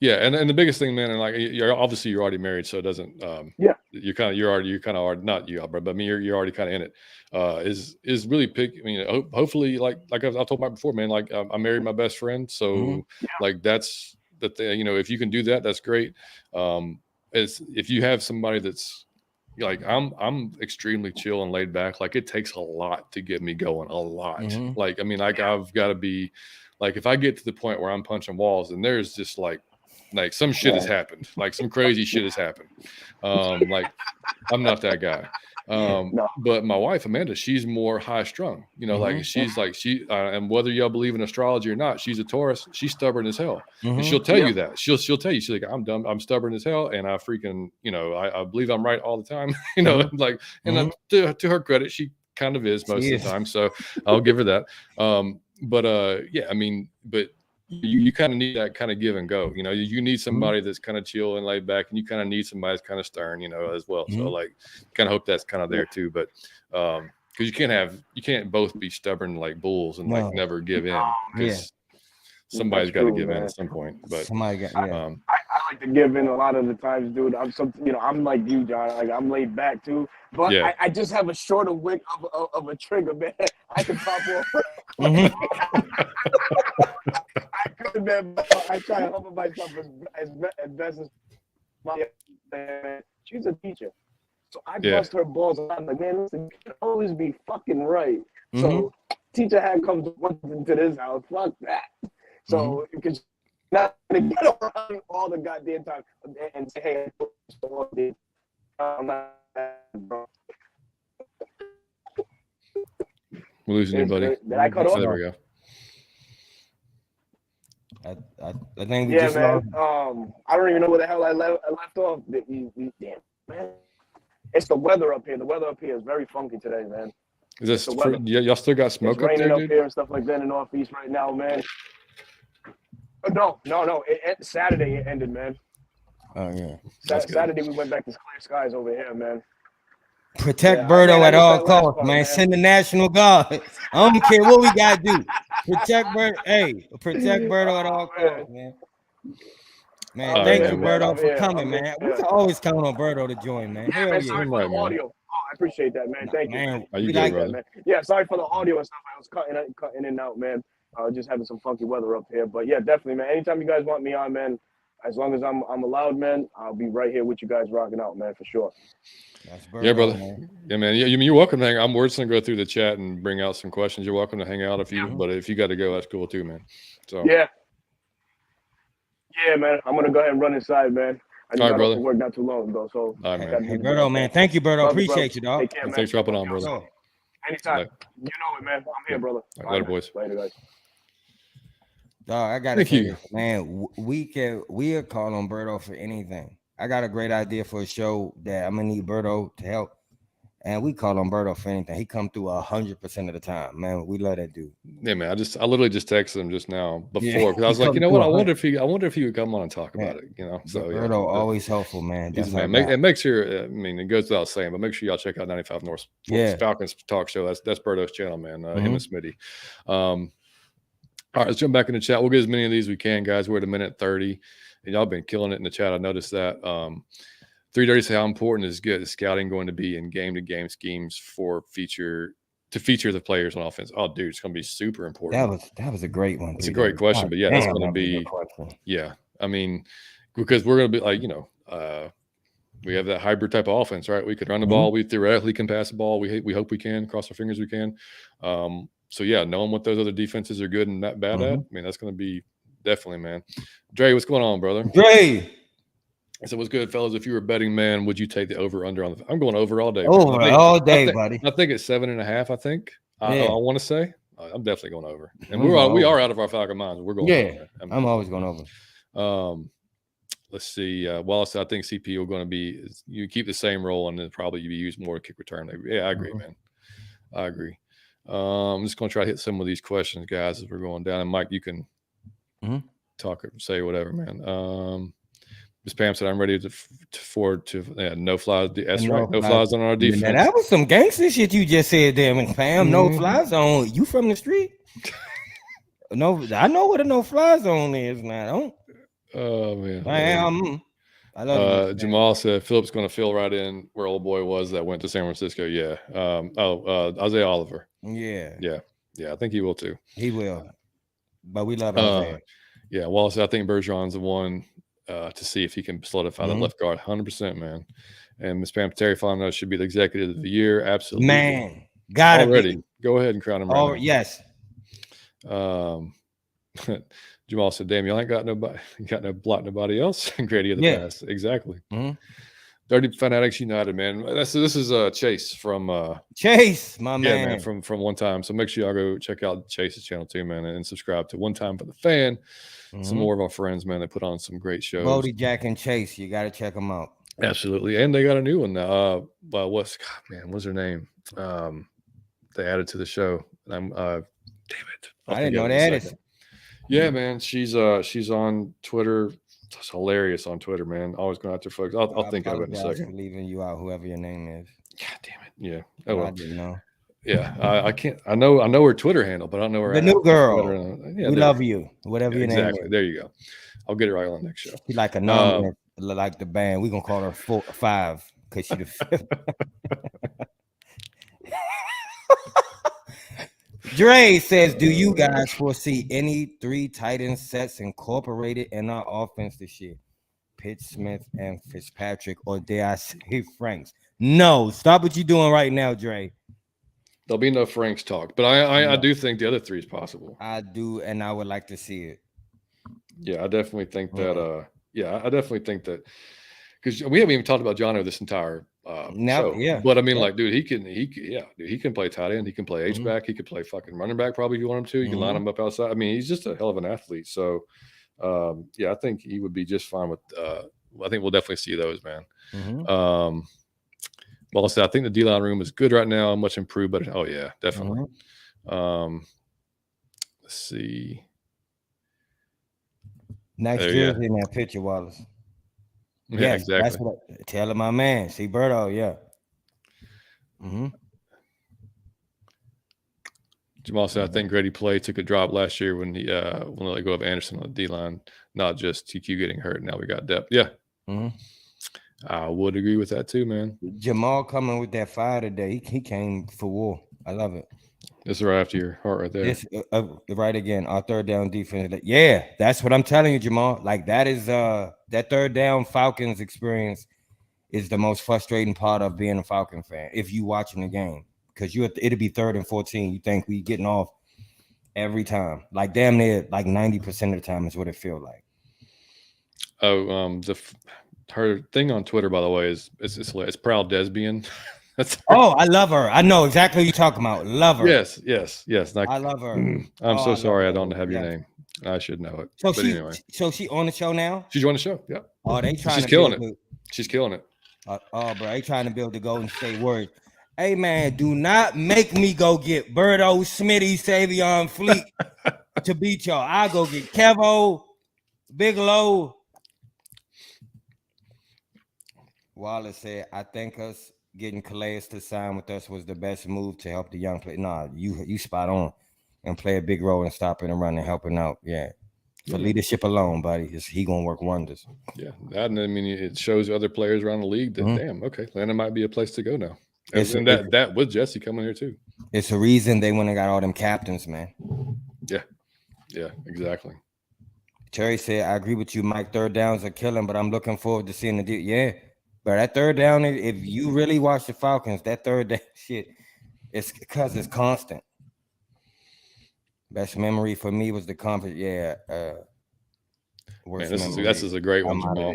yeah, and the biggest thing, man, and like you're already married, so it doesn't. Yeah. You're kind of already not you, Albert, but I mean you're already kind of in it. Is really pick. I mean, hopefully, like I've talked about before, man. Like I married my best friend, so like that's the thing. If you can do that, that's great. If you have somebody that's like I'm extremely chill and laid back. Like it takes a lot to get me going. A lot. Like I mean, like I've got to be like if I get to the point where I'm punching walls, and there's just like some shit has happened. Like some crazy shit has happened. Like I'm not that guy. But my wife Amanda, she's more high strung. You know, like she's like and whether y'all believe in astrology or not, she's a Taurus. She's stubborn as hell, and she'll tell you that. She'll tell you, she's like, I'm dumb, I'm stubborn as hell, and I freaking, you know, I believe I'm right all the time. You know, like, and to her credit, she kind of is most of the time. So I'll give her that. Yeah, I mean, but you kind of need that kind of give and go. You know, you need somebody that's kind of chill and laid back, and you kind of need somebody that's kind of stern, you know, as well. So like, kind of hope that's kind of there too. But because you can't both be stubborn like bulls and like never give in, because somebody's got to give in at some point. But somebody got I like to give in a lot of the times, dude. I'm like you, John. Like I'm laid back too, but I just have a shorter wick of a trigger, man. I can pop off. I could, man. I try to humble myself as best as possible. She's a teacher, so I bust her balls. I'm like, man, listen, you can always be fucking right. So teacher had come to this house. Fuck that. So because not to get around all the goddamn time and say, hey, I'm not, bro. We're losing you, buddy. Did I cut off? There we go. I think we just man. I don't even know where the hell I left off. Damn, man. It's the weather up here. The weather up here is very funky today, man. Is this y'all still got smoke up there, dude? Here and stuff like that in the Northeast right now, man. No. Saturday it ended, man. Oh yeah. Saturday we went back to clear skies over here, man. Protect Birdo at all costs, man. Send the National Guard. I don't care what we gotta do. Protect Birdo. Hey, protect Birdo at all costs, man. Man, thank you, Birdo, for coming, man. We can always count on Birdo to join, man. Hell yeah. Sorry for the audio. I appreciate that, man. Thank you. Are you good, brother? Man. Yeah, sorry for the audio and stuff. I was cutting in and out, man. Just having some funky weather up here. But yeah, definitely, man. Anytime you guys want me on, man, as long as I'm allowed, man, I'll be right here with you guys rocking out, man, for sure. Yeah, brother. Man. Yeah, man. Yeah, you're welcome to hang out. We're just gonna go through the chat and bring out some questions. You're welcome to hang out but if you got to go, that's cool too, man. So yeah, man. I'm gonna go ahead and run inside, man. I just got off to work not too long ago, so. All right, man. Hey, Birdo, man. Thank you, Birdo. Appreciate you, dog. Take care, man. Thanks for hopping on, brother. Anytime. You know it, man. I'm here, brother. Later, boys. Later, guys. Dog, I gotta say this, man. We'll call on Birdo for anything. I got a great idea for a show that I'm gonna need Birdo to help, and we call on Birdo for anything. He come through 100% of the time, man. We love that dude. Yeah, man. I literally just texted him just now before because I was like, you know what? I wonder if he would come on and talk about it. You know, so Birdo always helpful, man. And make sure. I mean, it goes without saying, but make sure y'all check out 95 North Falcons talk show. That's Birdo's channel, man. Him and Smitty. All right, let's jump back in the chat. We'll get as many of these as we can, guys. We're at 1:30, and y'all been killing it in the chat. I noticed that. 330 say how important is good scouting going to be in game-to-game schemes to feature the players on offense. Oh, dude, it's going to be super important. That was a great one. It's a great question, but yeah, that's going to be I mean, because we're going to be like, you know, we have that hybrid type of offense, right? We could run the ball. We theoretically can pass the ball. We hope we can. Cross our fingers we can. So yeah, knowing what those other defenses are good and not bad at, I mean, that's going to be definitely, man. Dre, what's going on, brother? Dre. I said, what's good, fellas? If you were a betting man, would you take the over/under on the? I'm going over all day. All day, buddy. I think it's 7.5. I think I want to say I'm definitely going over, and we are out of our Falcon minds. We're going. Yeah, over. I'm always going over. Let's see. Wallace, I think CPU are going to be. You keep the same role, and then probably you be used more to kick return. Yeah, I agree, man. I agree. I'm just going to try to hit some of these questions, guys, as we're going down. And Mike, you can talk or say whatever, man. Ms. Pam said, I'm ready forward to no flies. That's right. No flies on our defense. Man, that was some gangster shit you just said there, Ms. Pam. No fly zone. You from the street? No, I know what a no fly zone is now. Oh, man. I love Jamal said Phillips going to fill right in where old boy was that went to San Francisco. Yeah. Isaiah Oliver. Yeah. I think he will too. He will. But we love Isaiah. Yeah. Wallace said, I think Bergeron's the one. to see if he can solidify the left guard. 100%, man. And Miss Pam Terry Fano should be the executive of the year. Absolutely, man. Gotta already. Be. Go ahead and crown him. Right now. Yes. Jamal said, "Damn, y'all ain't got nobody, block nobody else." Grady of the pass, exactly. Dirty Fanatics United, man. This is Chase from Chase, my man. from One Time. So make sure y'all go check out Chase's channel too, man, and subscribe to One Time for the Fan. Some more of our friends, man. They put on some great shows. Bodie, Jack, and Chase. You got to check them out. Absolutely, and they got a new one now. What's her name? They added to the show. Damn it! I didn't know they added. Yeah, man. She's on Twitter. It's hilarious on Twitter, man. Always going out there, folks. I'll think of it in a second. For leaving you out, whoever your name is. God damn it! Yeah. Oh, well. I didn't know. Yeah, I can't. I know her Twitter handle, but I don't know her. The new girl. Yeah, we love you. Whatever your name is. There you go. I'll get it right on the next show. She's like a number, like the band. We're gonna call her 4 or 5 because she's the 5th. Dre says, "Do you guys foresee any 3 tight end sets incorporated in our offense this year? Pitts, Smith, and Fitzpatrick, or dare I say Franks?" No, stop what you're doing right now, Dre. There'll be no Franks talk, but I do think the other 3 is possible. I do, and I would like to see it. Yeah, I definitely think that. I definitely think that because we haven't even talked about Jono this entire show. Yeah, but I mean, like, dude, he can play tight end. He can play H-back. He could play fucking running back. Probably if you want him to. You can line him up outside. I mean, he's just a hell of an athlete. So, I think he would be just fine with. I think we'll definitely see those, man. Well, I said, I think the D-line room is good right now, much improved, but yeah, definitely. Let's see. Nice jersey in that picture, Wallace. Yeah, exactly. That's what tell my man. See Berto, yeah. Jamal said, I think Grady Play took a drop last year when he let go of Anderson on the D-line, not just TQ getting hurt. Now we got depth. Yeah. I would agree with that too, man. Jamal coming with that fire today. He came for war. I love it. This is right after your heart right there. This, right again, our third down defense. Yeah, that's what I'm telling you, Jamal. Like that is that third down Falcons experience is the most frustrating part of being a Falcon fan. If you watching the game, because it'll be 3rd and 14. You think we getting off every time, like damn near like 90% of the time is what it feels like. Oh, her thing on Twitter, by the way, is it's proud lesbian. I love her. I know exactly what you're talking about. Love her. Yes. I love her. I'm so sorry I don't have your name. I should know it. So she on the show now? She's on the show. Yeah. Oh, they trying. She's killing it. She's killing it. Bro, they trying to build the Golden State Warriors. Hey man, do not make me go get Birdo, Smitty, Savion, Fleet to beat y'all. I'll go get Kevo, Bigelow. Wallace said, I think us getting Calais to sign with us was the best move to help the young player. Nah, you spot on and play a big role in stopping and running, helping out. Yeah. For leadership alone, buddy, he gonna work wonders. Yeah, that, and I mean, it shows other players around the league that damn, okay, Atlanta might be a place to go now. And that with Jesse coming here too. It's a reason they went and got all them captains, man. Yeah, exactly. Terry said, I agree with you, Mike. Third downs are killing, but I'm looking forward to seeing the deal. Yeah, but that third down, if you really watch the Falcons, that third down shit, it's because it's constant. Best memory for me was the conference. Yeah. Man, this is a great one, Jamal.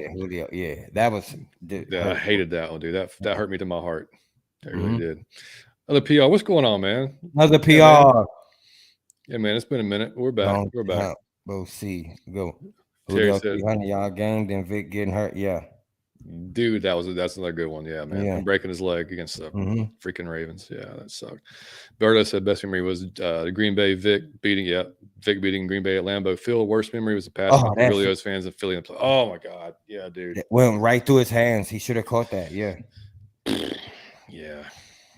Yeah, that was. I hated that one, dude. That hurt me to my heart. That really did. Other PR, what's going on, man? Another PR. Yeah, man, it's been a minute. We're back. We're back. We'll see. Go. Terry said, 300-yard game, then Vic getting hurt. Yeah. Dude, that's another good one. Yeah, man. And breaking his leg against the freaking Ravens. Yeah, that sucked. Berto said best memory was the Green Bay Vic beating Green Bay at Lambeau Field. Worst memory was the pass from Phillies fans and Philly. Oh my God. Yeah, dude. It went right through his hands. He should have caught that. Yeah. Yeah.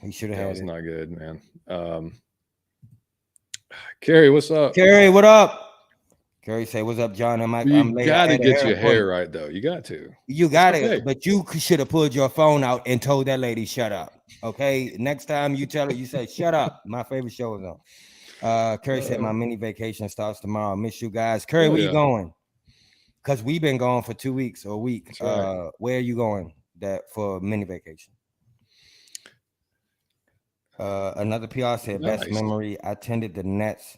He should have had it. That was not good, man. Carrie, what's up? Carrie, what up? Carrie say, what's up, John? You got to get your hair right, though. You got to. You got it. But you should have pulled your phone out and told that lady, shut up. Okay? Next time you tell her, you say, shut up. My favorite show is on. Curry said, my mini vacation starts tomorrow. Miss you guys. Curry, where you going? because we've been gone for 2 weeks or a week. Right. Where are you going for mini vacation? Another PR said, best memory. I tended the Nets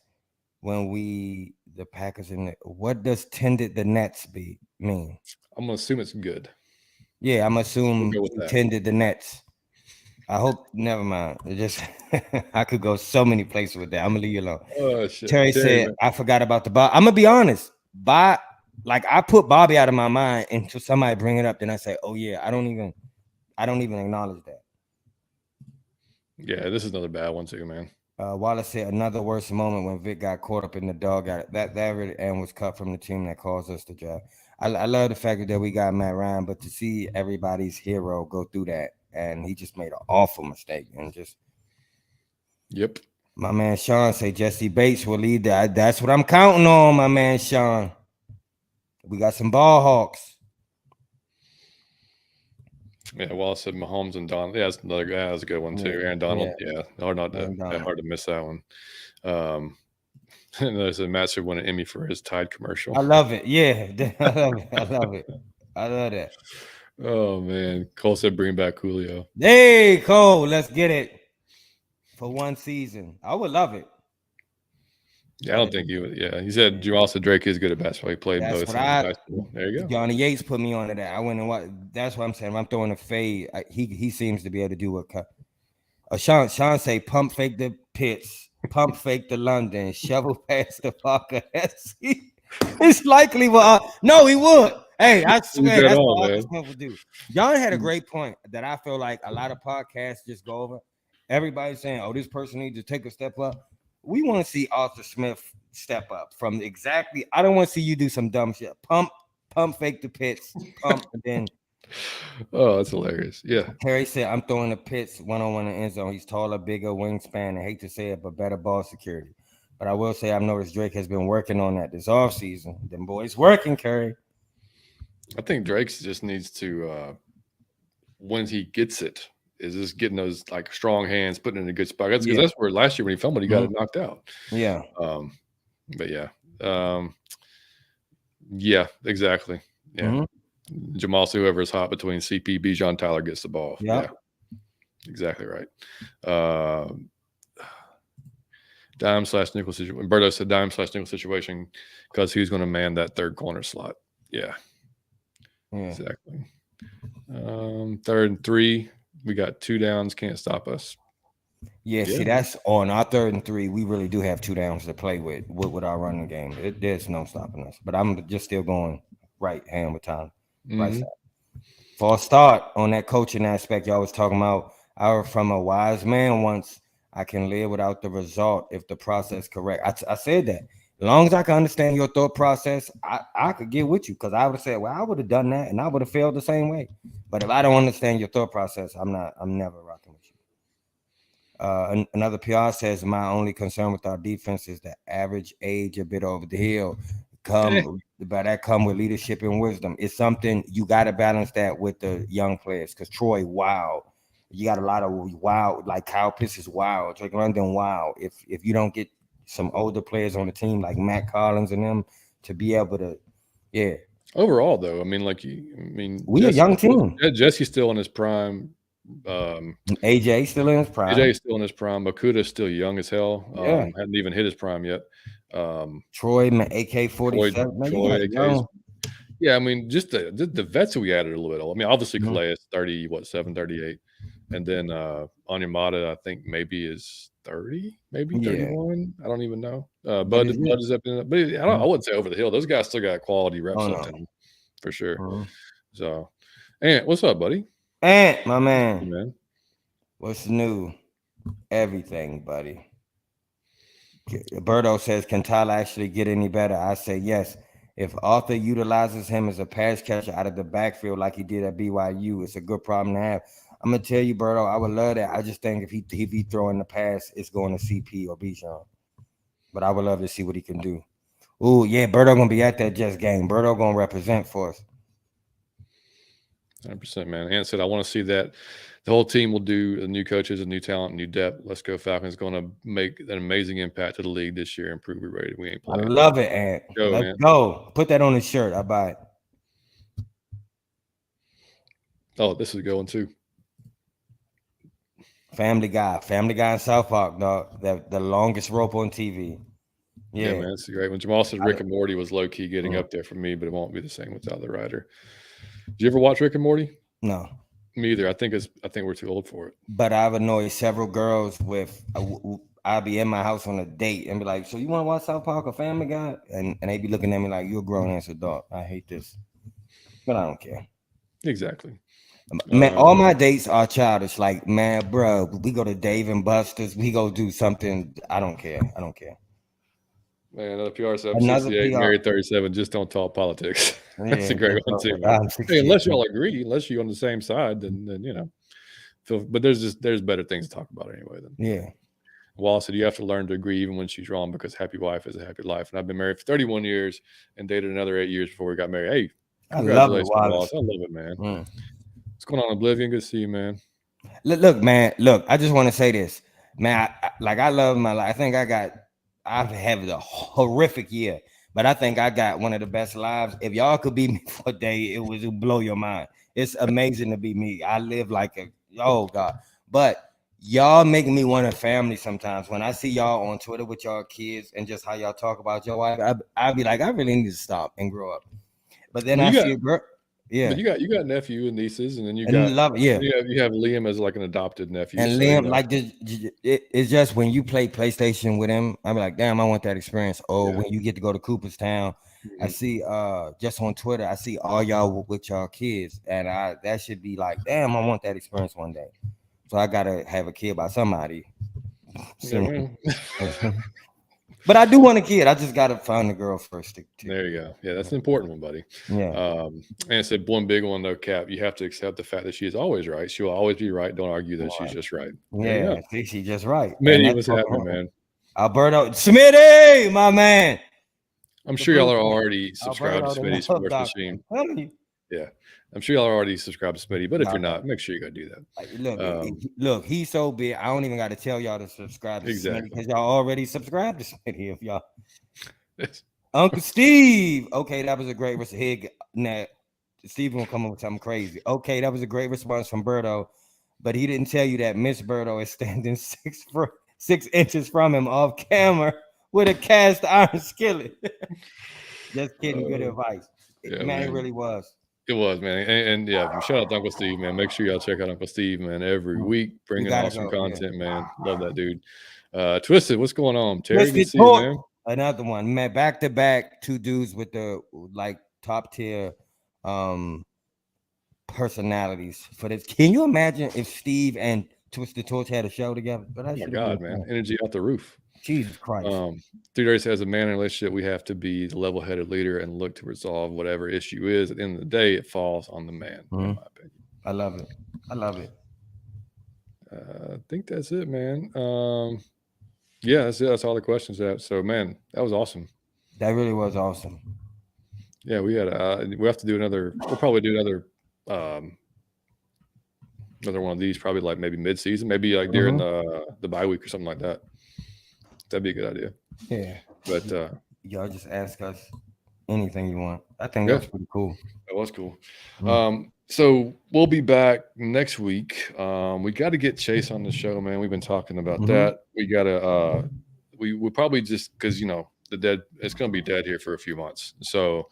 when the Packers in what does tended the Nets mean? I'm gonna assume it's good. Yeah, I'm assuming tended the Nets. I hope. Never mind. It just I could go so many places with that. I'm gonna leave you alone. Oh shit. Terry said, man. I forgot about the Bob. I'm gonna be honest. Like I put Bobby out of my mind until somebody bring it up. Then I say, oh yeah, I don't even acknowledge that. Yeah, this is another bad one too, man. Wallace said another worst moment when Vic got caught up in the dog. That really and was cut from the team that caused us to draft. I love the fact that we got Matt Ryan, but to see everybody's hero go through that, and he just made an awful mistake and just. Yep. My man Sean say Jesse Bates will lead that. That's what I'm counting on, my man Sean. We got some ball hawks. Yeah, Wallace said Mahomes and Donald. Yeah, that's another guy. That's a good one too. Yeah. Aaron Donald. Yeah, hard to miss that one. And there's a Matt should win an Emmy for his Tide commercial. I love it. Yeah, I love it. I love that. Oh man, Cole said bring back Julio. Hey Cole, let's get it for one season. I would love it. Yeah, I don't think you would. Yeah, he said Jamal said Drake is good at basketball. He played both. There you go. Johnny Yates put me onto that. I went and what? That's what I'm saying. If I'm throwing a fade, he seems to be able to do what. Sean say pump fake the pits, pump fake the London, shovel past the Parker. It's likely no, he would. Hey, I swear that's what Arthur Smith would do. John had a great point that I feel like a lot of podcasts just go over. Everybody's saying, "Oh, this person needs to take a step up." We want to see Arthur Smith step up from exactly. I don't want to see you do some dumb shit. Pump fake the pits, pump, and then. Oh, that's hilarious. Yeah. Terry said, I'm throwing the pits one-on-one in the end zone. He's taller, bigger, wingspan. I hate to say it, but better ball security. But I will say I've noticed Drake has been working on that this offseason. Them boys working, Curry. I think Drake just needs to, when he gets it, is just getting those like strong hands, putting it in a good spot. That's where last year when he fumbled, he got it knocked out. Yeah. But yeah. Yeah, exactly. Yeah. Mm-hmm. Jamal, whoever is hot between CP, Bijan, Tyler gets the ball. Yep. Yeah. Exactly right. Dime/nickel situation. Berto said dime/nickel situation because he's going to man that third corner slot. Yeah. Exactly. 3rd and 3. We got 2 downs. Can't stop us. Yeah, see, that's on our 3rd and 3. We really do have 2 downs to play with our running game. There's no stopping us. But I'm just still going right hand with time. Mm-hmm. Right side. For a start on that coaching aspect, y'all was talking about. I heard from a wise man once. I can live without the result if the process correct. I said that. As long as I can understand your thought process, I could get with you because I would have said, well, I would have done that and I would have failed the same way. But if I don't understand your thought process, I'm never rocking with you. Another PR says my only concern with our defense is the average age a bit over the hill. By that come with leadership and wisdom. It's something you got to balance that with the young players because Troy, wow. You got a lot of wild, like Kyle Pitts is wild, Drake London wild. If you don't get some older players on the team like Matt Collins and them to be able to, Overall, though, I mean, we a young team. Jesse's still in his prime. AJ still in his prime. AJ's still in his prime. Makuda's still young as hell. Hadn't even hit his prime yet. Troy, AK-47. Yeah, I mean, just the vets that we added a little bit. I mean, obviously Calais is 38, and then Onyemata, I think maybe is 30, maybe 31. I don't even know. Bud is up in it, but I wouldn't say over the hill. Those guys still got quality reps up to them for sure. So, Ant, what's up, buddy? Ant, my man. Hey, man. What's new? Everything, buddy. Berto says, can Tyler actually get any better? I say yes. If Arthur utilizes him as a pass catcher out of the backfield like he did at BYU, it's a good problem to have. I'm gonna tell you, Berto, I would love that. I just think if he throwing the pass, it's going to CP or Bijan. But I would love to see what he can do. Ooh, yeah, Berto gonna be at that Jets game. Berto gonna represent for us. 100%, man. Ant said, I want to see that The whole team will do new coaches, a new talent, new depth. Let's go Falcons. Going to make an amazing impact to the league this year and prove we're ready. We ain't playing. I love it, Ant. Let's go. Put that on his shirt. I buy it. Oh, this is going too. Family Guy in South Park, dog. The longest rope on TV. Yeah, man, it's great. When Jamal said Rick and Morty was low key getting up there for me, but it won't be the same without the writer. Did you ever watch Rick and Morty? No, me either. I think we're too old for it. But I've annoyed several girls with. I'll be in my house on a date and be like, "So you want to watch South Park or Family Guy?" And they be looking at me like, "You're a grown ass adult. I hate this," but I don't care. Exactly. Man, all my dates are childish. Like, man, bro, we go to Dave and Buster's. We go do something. I don't care. Man, another PR 68, married 37. Just don't talk politics. That's a great one too. Hey, unless y'all agree, unless you're on the same side, then you know. But there's better things to talk about anyway. Then Wallace said you have to learn to agree even when she's wrong because happy wife is a happy life. And I've been married for 31 years and dated another 8 years before we got married. Hey, congratulations, Wallace. I love it, man. What's going on, Oblivion? Good to see you, man. Look, man. Look, I just want to say this, man. I love my life. I think I've had a horrific year, but I think I got one of the best lives. If y'all could be me for a day, it would blow your mind. It's amazing to be me. I live like oh God. But y'all make me want a family sometimes. When I see y'all on Twitter with y'all kids and just how y'all talk about your wife, I'll be like, I really need to stop and grow up. But then I see a girl. Yeah, but you got nephew and nieces, and then you have Liam as like an adopted nephew. And so, Liam, like it's just when you play PlayStation with him, I'm like, damn, I want that experience. Or when you get to go to Cooperstown, I see just on Twitter, I see all y'all with y'all kids, and that should be like, damn, I want that experience one day. So I gotta have a kid by somebody. But I do want a kid. I just gotta find a girl first. There you go. Yeah, that's an important one, buddy. Yeah. And I said one big one, though, Cap. You have to accept the fact that she is always right. She will always be right. Don't argue that she's just right. Yeah, she's just right. Man, what's happening, man? Alberto Smitty, my man. I'm sure y'all are already subscribed to Smitty's Sports Machine. Yeah. I'm sure y'all are already subscribed to Smitty, but if you're not, make sure you go do that. Look, he's so big. I don't even got to tell y'all to subscribe to Smitty because y'all already subscribed to Smitty. If y'all, Uncle Steve. Okay, that was a great response. Now, Steve gonna come up with something crazy. Okay, that was a great response from Berto, but he didn't tell you that Miss Berto is standing 6 inches from him off camera with a cast iron skillet. Just kidding. Good advice. Man, it really was. It was, man. And shout out to Uncle Steve, man. Make sure y'all check out Uncle Steve, man, every week. Bringing awesome content, man. Love that dude. Twisted, what's going on? Terry, good to see you, man. Another one, man. Back to back, 2 dudes with the top tier personalities for this. Can you imagine if Steve and Twisted Torch had a show together? Oh my God, man. Energy out the roof. Jesus Christ. Theodore says, as a man in a relationship, we have to be the level-headed leader and look to resolve whatever issue is. At the end of the day, it falls on the man, in my opinion. I love it. I think that's it, man. Yeah, that's it. That's all the questions that. So, man, that was awesome. That really was awesome. Yeah, we have to do another. We'll probably do another one of these, probably like maybe mid-season, maybe like during the bye week or something like that. That'd be a good idea. Yeah. But y'all just ask us anything you want. I think that's pretty cool. That was cool. So we'll be back next week. We got to get Chase on the show, man. We've been talking about that. We got to we probably just because it's going to be dead here for a few months. So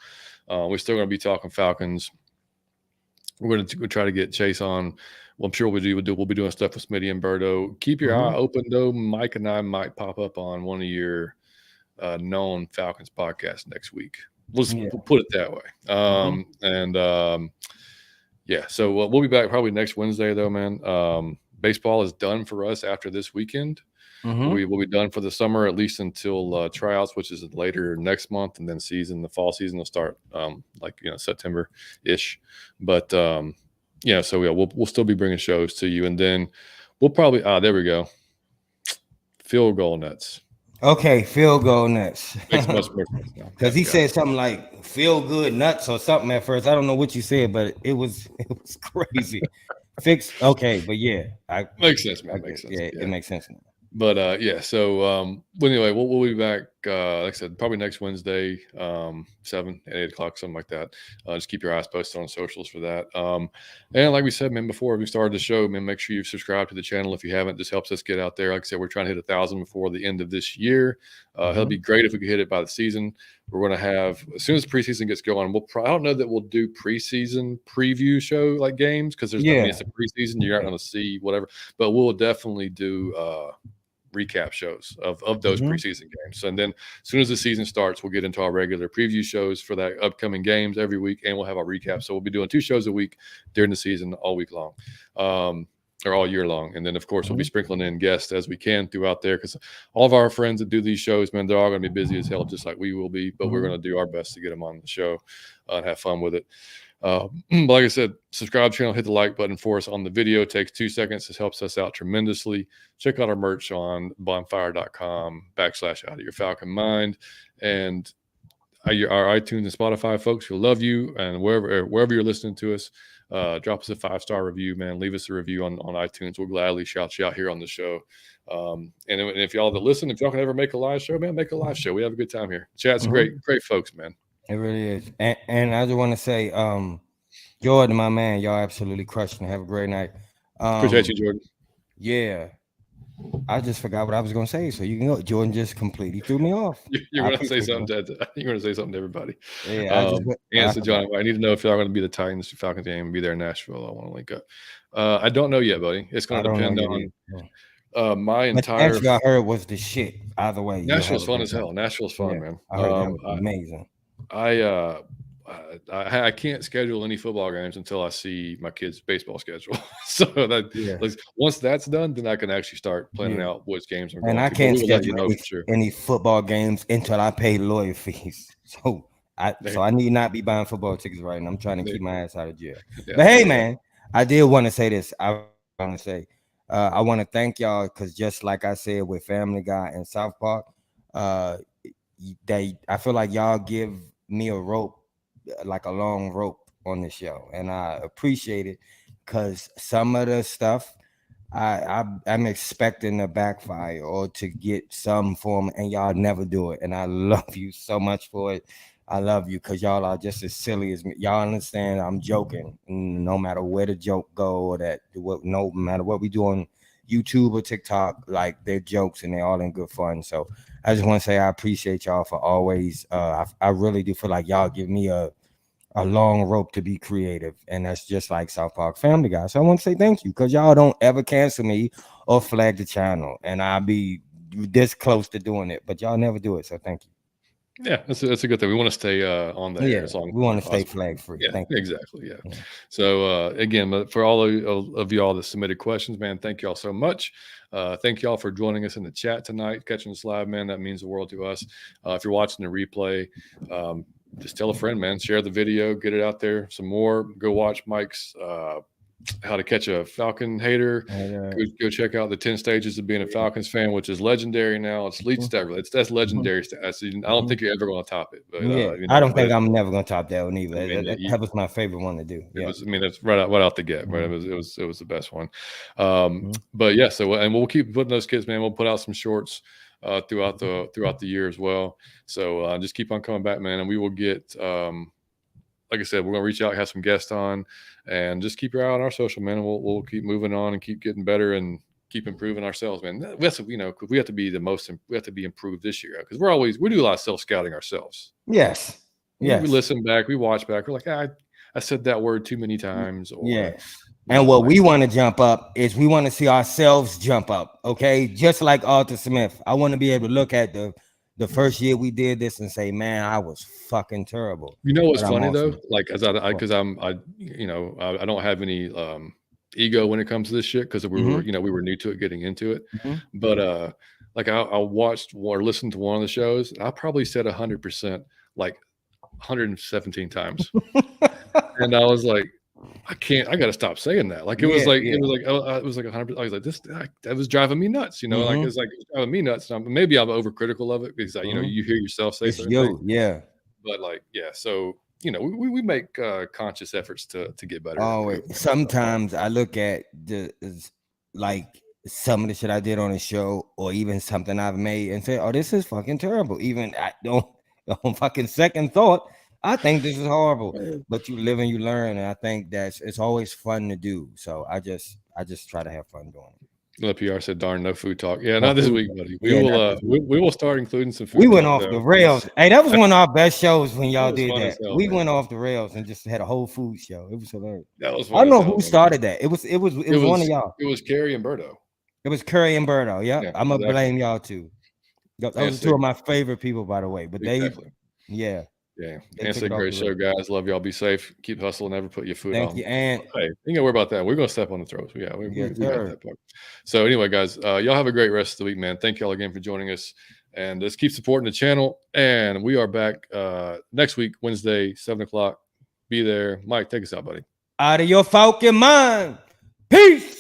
we're still going to be talking Falcons. We're going to try to get Chase on. Well, I'm sure we'll be doing stuff with Smitty and Berto. Keep your eye open, though. Mike and I might pop up on one of your known Falcons podcasts next week. We'll put it that way. So we'll be back probably next Wednesday, though, man. Baseball is done for us after this weekend. We will be done for the summer, at least until tryouts, which is later next month, and then the fall season will start September-ish. But we'll still be bringing shows to you, and then we'll probably there we go. Field goal nuts. Okay, field goal nuts. Makes much more sense now. Because he said something like feel good nuts or something at first. I don't know what you said, but it was crazy. Fix. Okay, but yeah, makes sense, man. Makes sense. Yeah, it makes sense now. But yeah, so but anyway, we'll be back. Like I said, probably next Wednesday, 7, 8 o'clock, something like that. Just keep your eyes posted on socials for that. And like we said, man, before we started the show, man, make sure you subscribe to the channel if you haven't. This helps us get out there. Like I said, we're trying to hit 1,000 before the end of this year. It'll be great if we could hit it by the season. We're going to have, as soon as preseason gets going, I don't know that we'll do preseason preview show like games because there's it's a preseason. You're not going to see whatever, but we'll definitely do recap shows of those preseason games. And then as soon as the season starts, we'll get into our regular preview shows for that upcoming games every week, and we'll have our recap. So we'll be doing 2 shows a week during the season all week long. Or all year long. And then, of course, we'll be sprinkling in guests as we can throughout there because all of our friends that do these shows, man, they're all going to be busy as hell, just like we will be. But we're going to do our best to get them on the show and have fun with it. But like I said, subscribe to the channel, hit the like button for us on the video. It takes 2 seconds. This helps us out tremendously. Check out our merch on bonfire.com/out of your Falcon mind. And our iTunes and Spotify folks, we love you. And wherever you're listening to us, drop us a 5-star review, man. Leave us a review on iTunes. We'll gladly shout you out here on the show. And if y'all that listen, if y'all can ever make a live show, man, make a live show. We have a good time here. Chat's great folks, man. It really is. And I just want to say, Jordan, my man, y'all absolutely crushed and have a great night. Appreciate you, Jordan. Yeah. I just forgot what I was going to say, so you can go. Jordan just completely threw me off. You're going to say something to everybody. Yeah. So John, I need to know if y'all going to be the Titans Falcons game and be there in Nashville. I want to link up. I don't know yet, buddy. It's going to depend on my entire. Nashville, I heard was the shit. Either way, Nashville's fun as hell. Nashville's fun, man. I heard that was amazing. I can't schedule any football games until I see my kids' baseball schedule. So once that's done, then I can actually start planning out which games I'm going to. And I can't schedule any football games until I pay lawyer fees. So I need not be buying football tickets right now. I'm trying to keep my ass out of jail. But hey, man, I did want to say this. I want to say I want to thank y'all because just like I said with Family Guy and South Park, I feel like y'all give me a rope, like a long rope on the show, and I appreciate it because some of the stuff I'm expecting to backfire or to get some form, and y'all never do it, and I love you so much for it. I love you because y'all are just as silly as me. Y'all understand I'm joking, no matter where the joke go or no matter what we do on YouTube or TikTok, like they're jokes and they're all in good fun. So I just want to say I appreciate y'all for always. I really do feel like y'all give me a long rope to be creative, and that's just like South Park Family Guy. So I want to say thank you because y'all don't ever cancel me or flag the channel, and I'll be this close to doing it, but y'all never do it. So thank you. Yeah, that's a good thing. We want to stay on the air as long as we want to stay flag free. Yeah, thank you. Exactly. Yeah. So again, for all of y'all that submitted questions, man, thank y'all so much. Thank y'all for joining us in the chat tonight, catching us live, man. That means the world to us. If you're watching the replay, just tell a friend, man. Share the video, get it out there some more. Go watch Mike's How to Catch a Falcon Hater. Go check out the 10 Stages of Being a Falcons Fan, which is legendary now. It's least ever. That's legendary. I don't think you're ever going to top it. But I don't think I'm never going to top that one either. That was my favorite one to do. It's right out the gate. Right, it was the best one. But yeah, and we'll keep putting those kids, man. We'll put out some shorts throughout the year as well. So just keep on coming back, man, and we will get. Like I said, we're going to reach out, have some guests on, and just keep your eye on our social, man. And we'll keep moving on and keep getting better and keep improving ourselves, man. That's, because we have to be we have to be improved this year because we do a lot of self-scouting ourselves. Yes. We listen back, we watch back. We're like, I said that word too many times. And what we want to jump up is we want to see ourselves jump up. Okay. Just like Outta Smith. I want to be able to look at the first year we did this and say, man, I was fucking terrible. You know what's funny though? Like, because I don't have any ego when it comes to this shit because we were new to it, getting into it. But like I watched or listened to one of the shows. I probably said 100% like 117 times, and I was like, I got to stop saying that. Like it was like 100%. I was like, that was driving me nuts. Like it was driving me nuts. Maybe I'm overcritical of it because you hear yourself say something. Yeah. But so you know, we make conscious efforts to get better. Oh, sometimes I look at like some of the shit I did on the show, or even something I've made, and say, "Oh, this is fucking terrible." Even I don't fucking second thought, I think this is horrible. But you live and you learn, and I think it's always fun to do. So I just try to have fun doing it. PR said, "Darn, no food talk." Yeah, not this week, buddy. We will start including some food. We went off the rails. Hey, that was one of our best shows when y'all did that. We went off the rails and just had a whole food show. It was hilarious. That was. I don't know who started that. It was one of y'all. It was Carrie and Berto. It was Curry and Berto. Yeah, I'm gonna blame y'all too. Those are two of my favorite people, by the way. But yeah. It's a great show, guys. Love y'all. Be safe. Keep hustling. Never put your foot on. Thank you. And hey, you ain't gotta worry about that. We're gonna step on the throats. We got that part. So anyway, guys, y'all have a great rest of the week, man. Thank y'all again for joining us, and just keep supporting the channel. And we are back next week, Wednesday, 7:00. Be there. Mike, take us out, buddy. Out of your Falcon mind. Peace.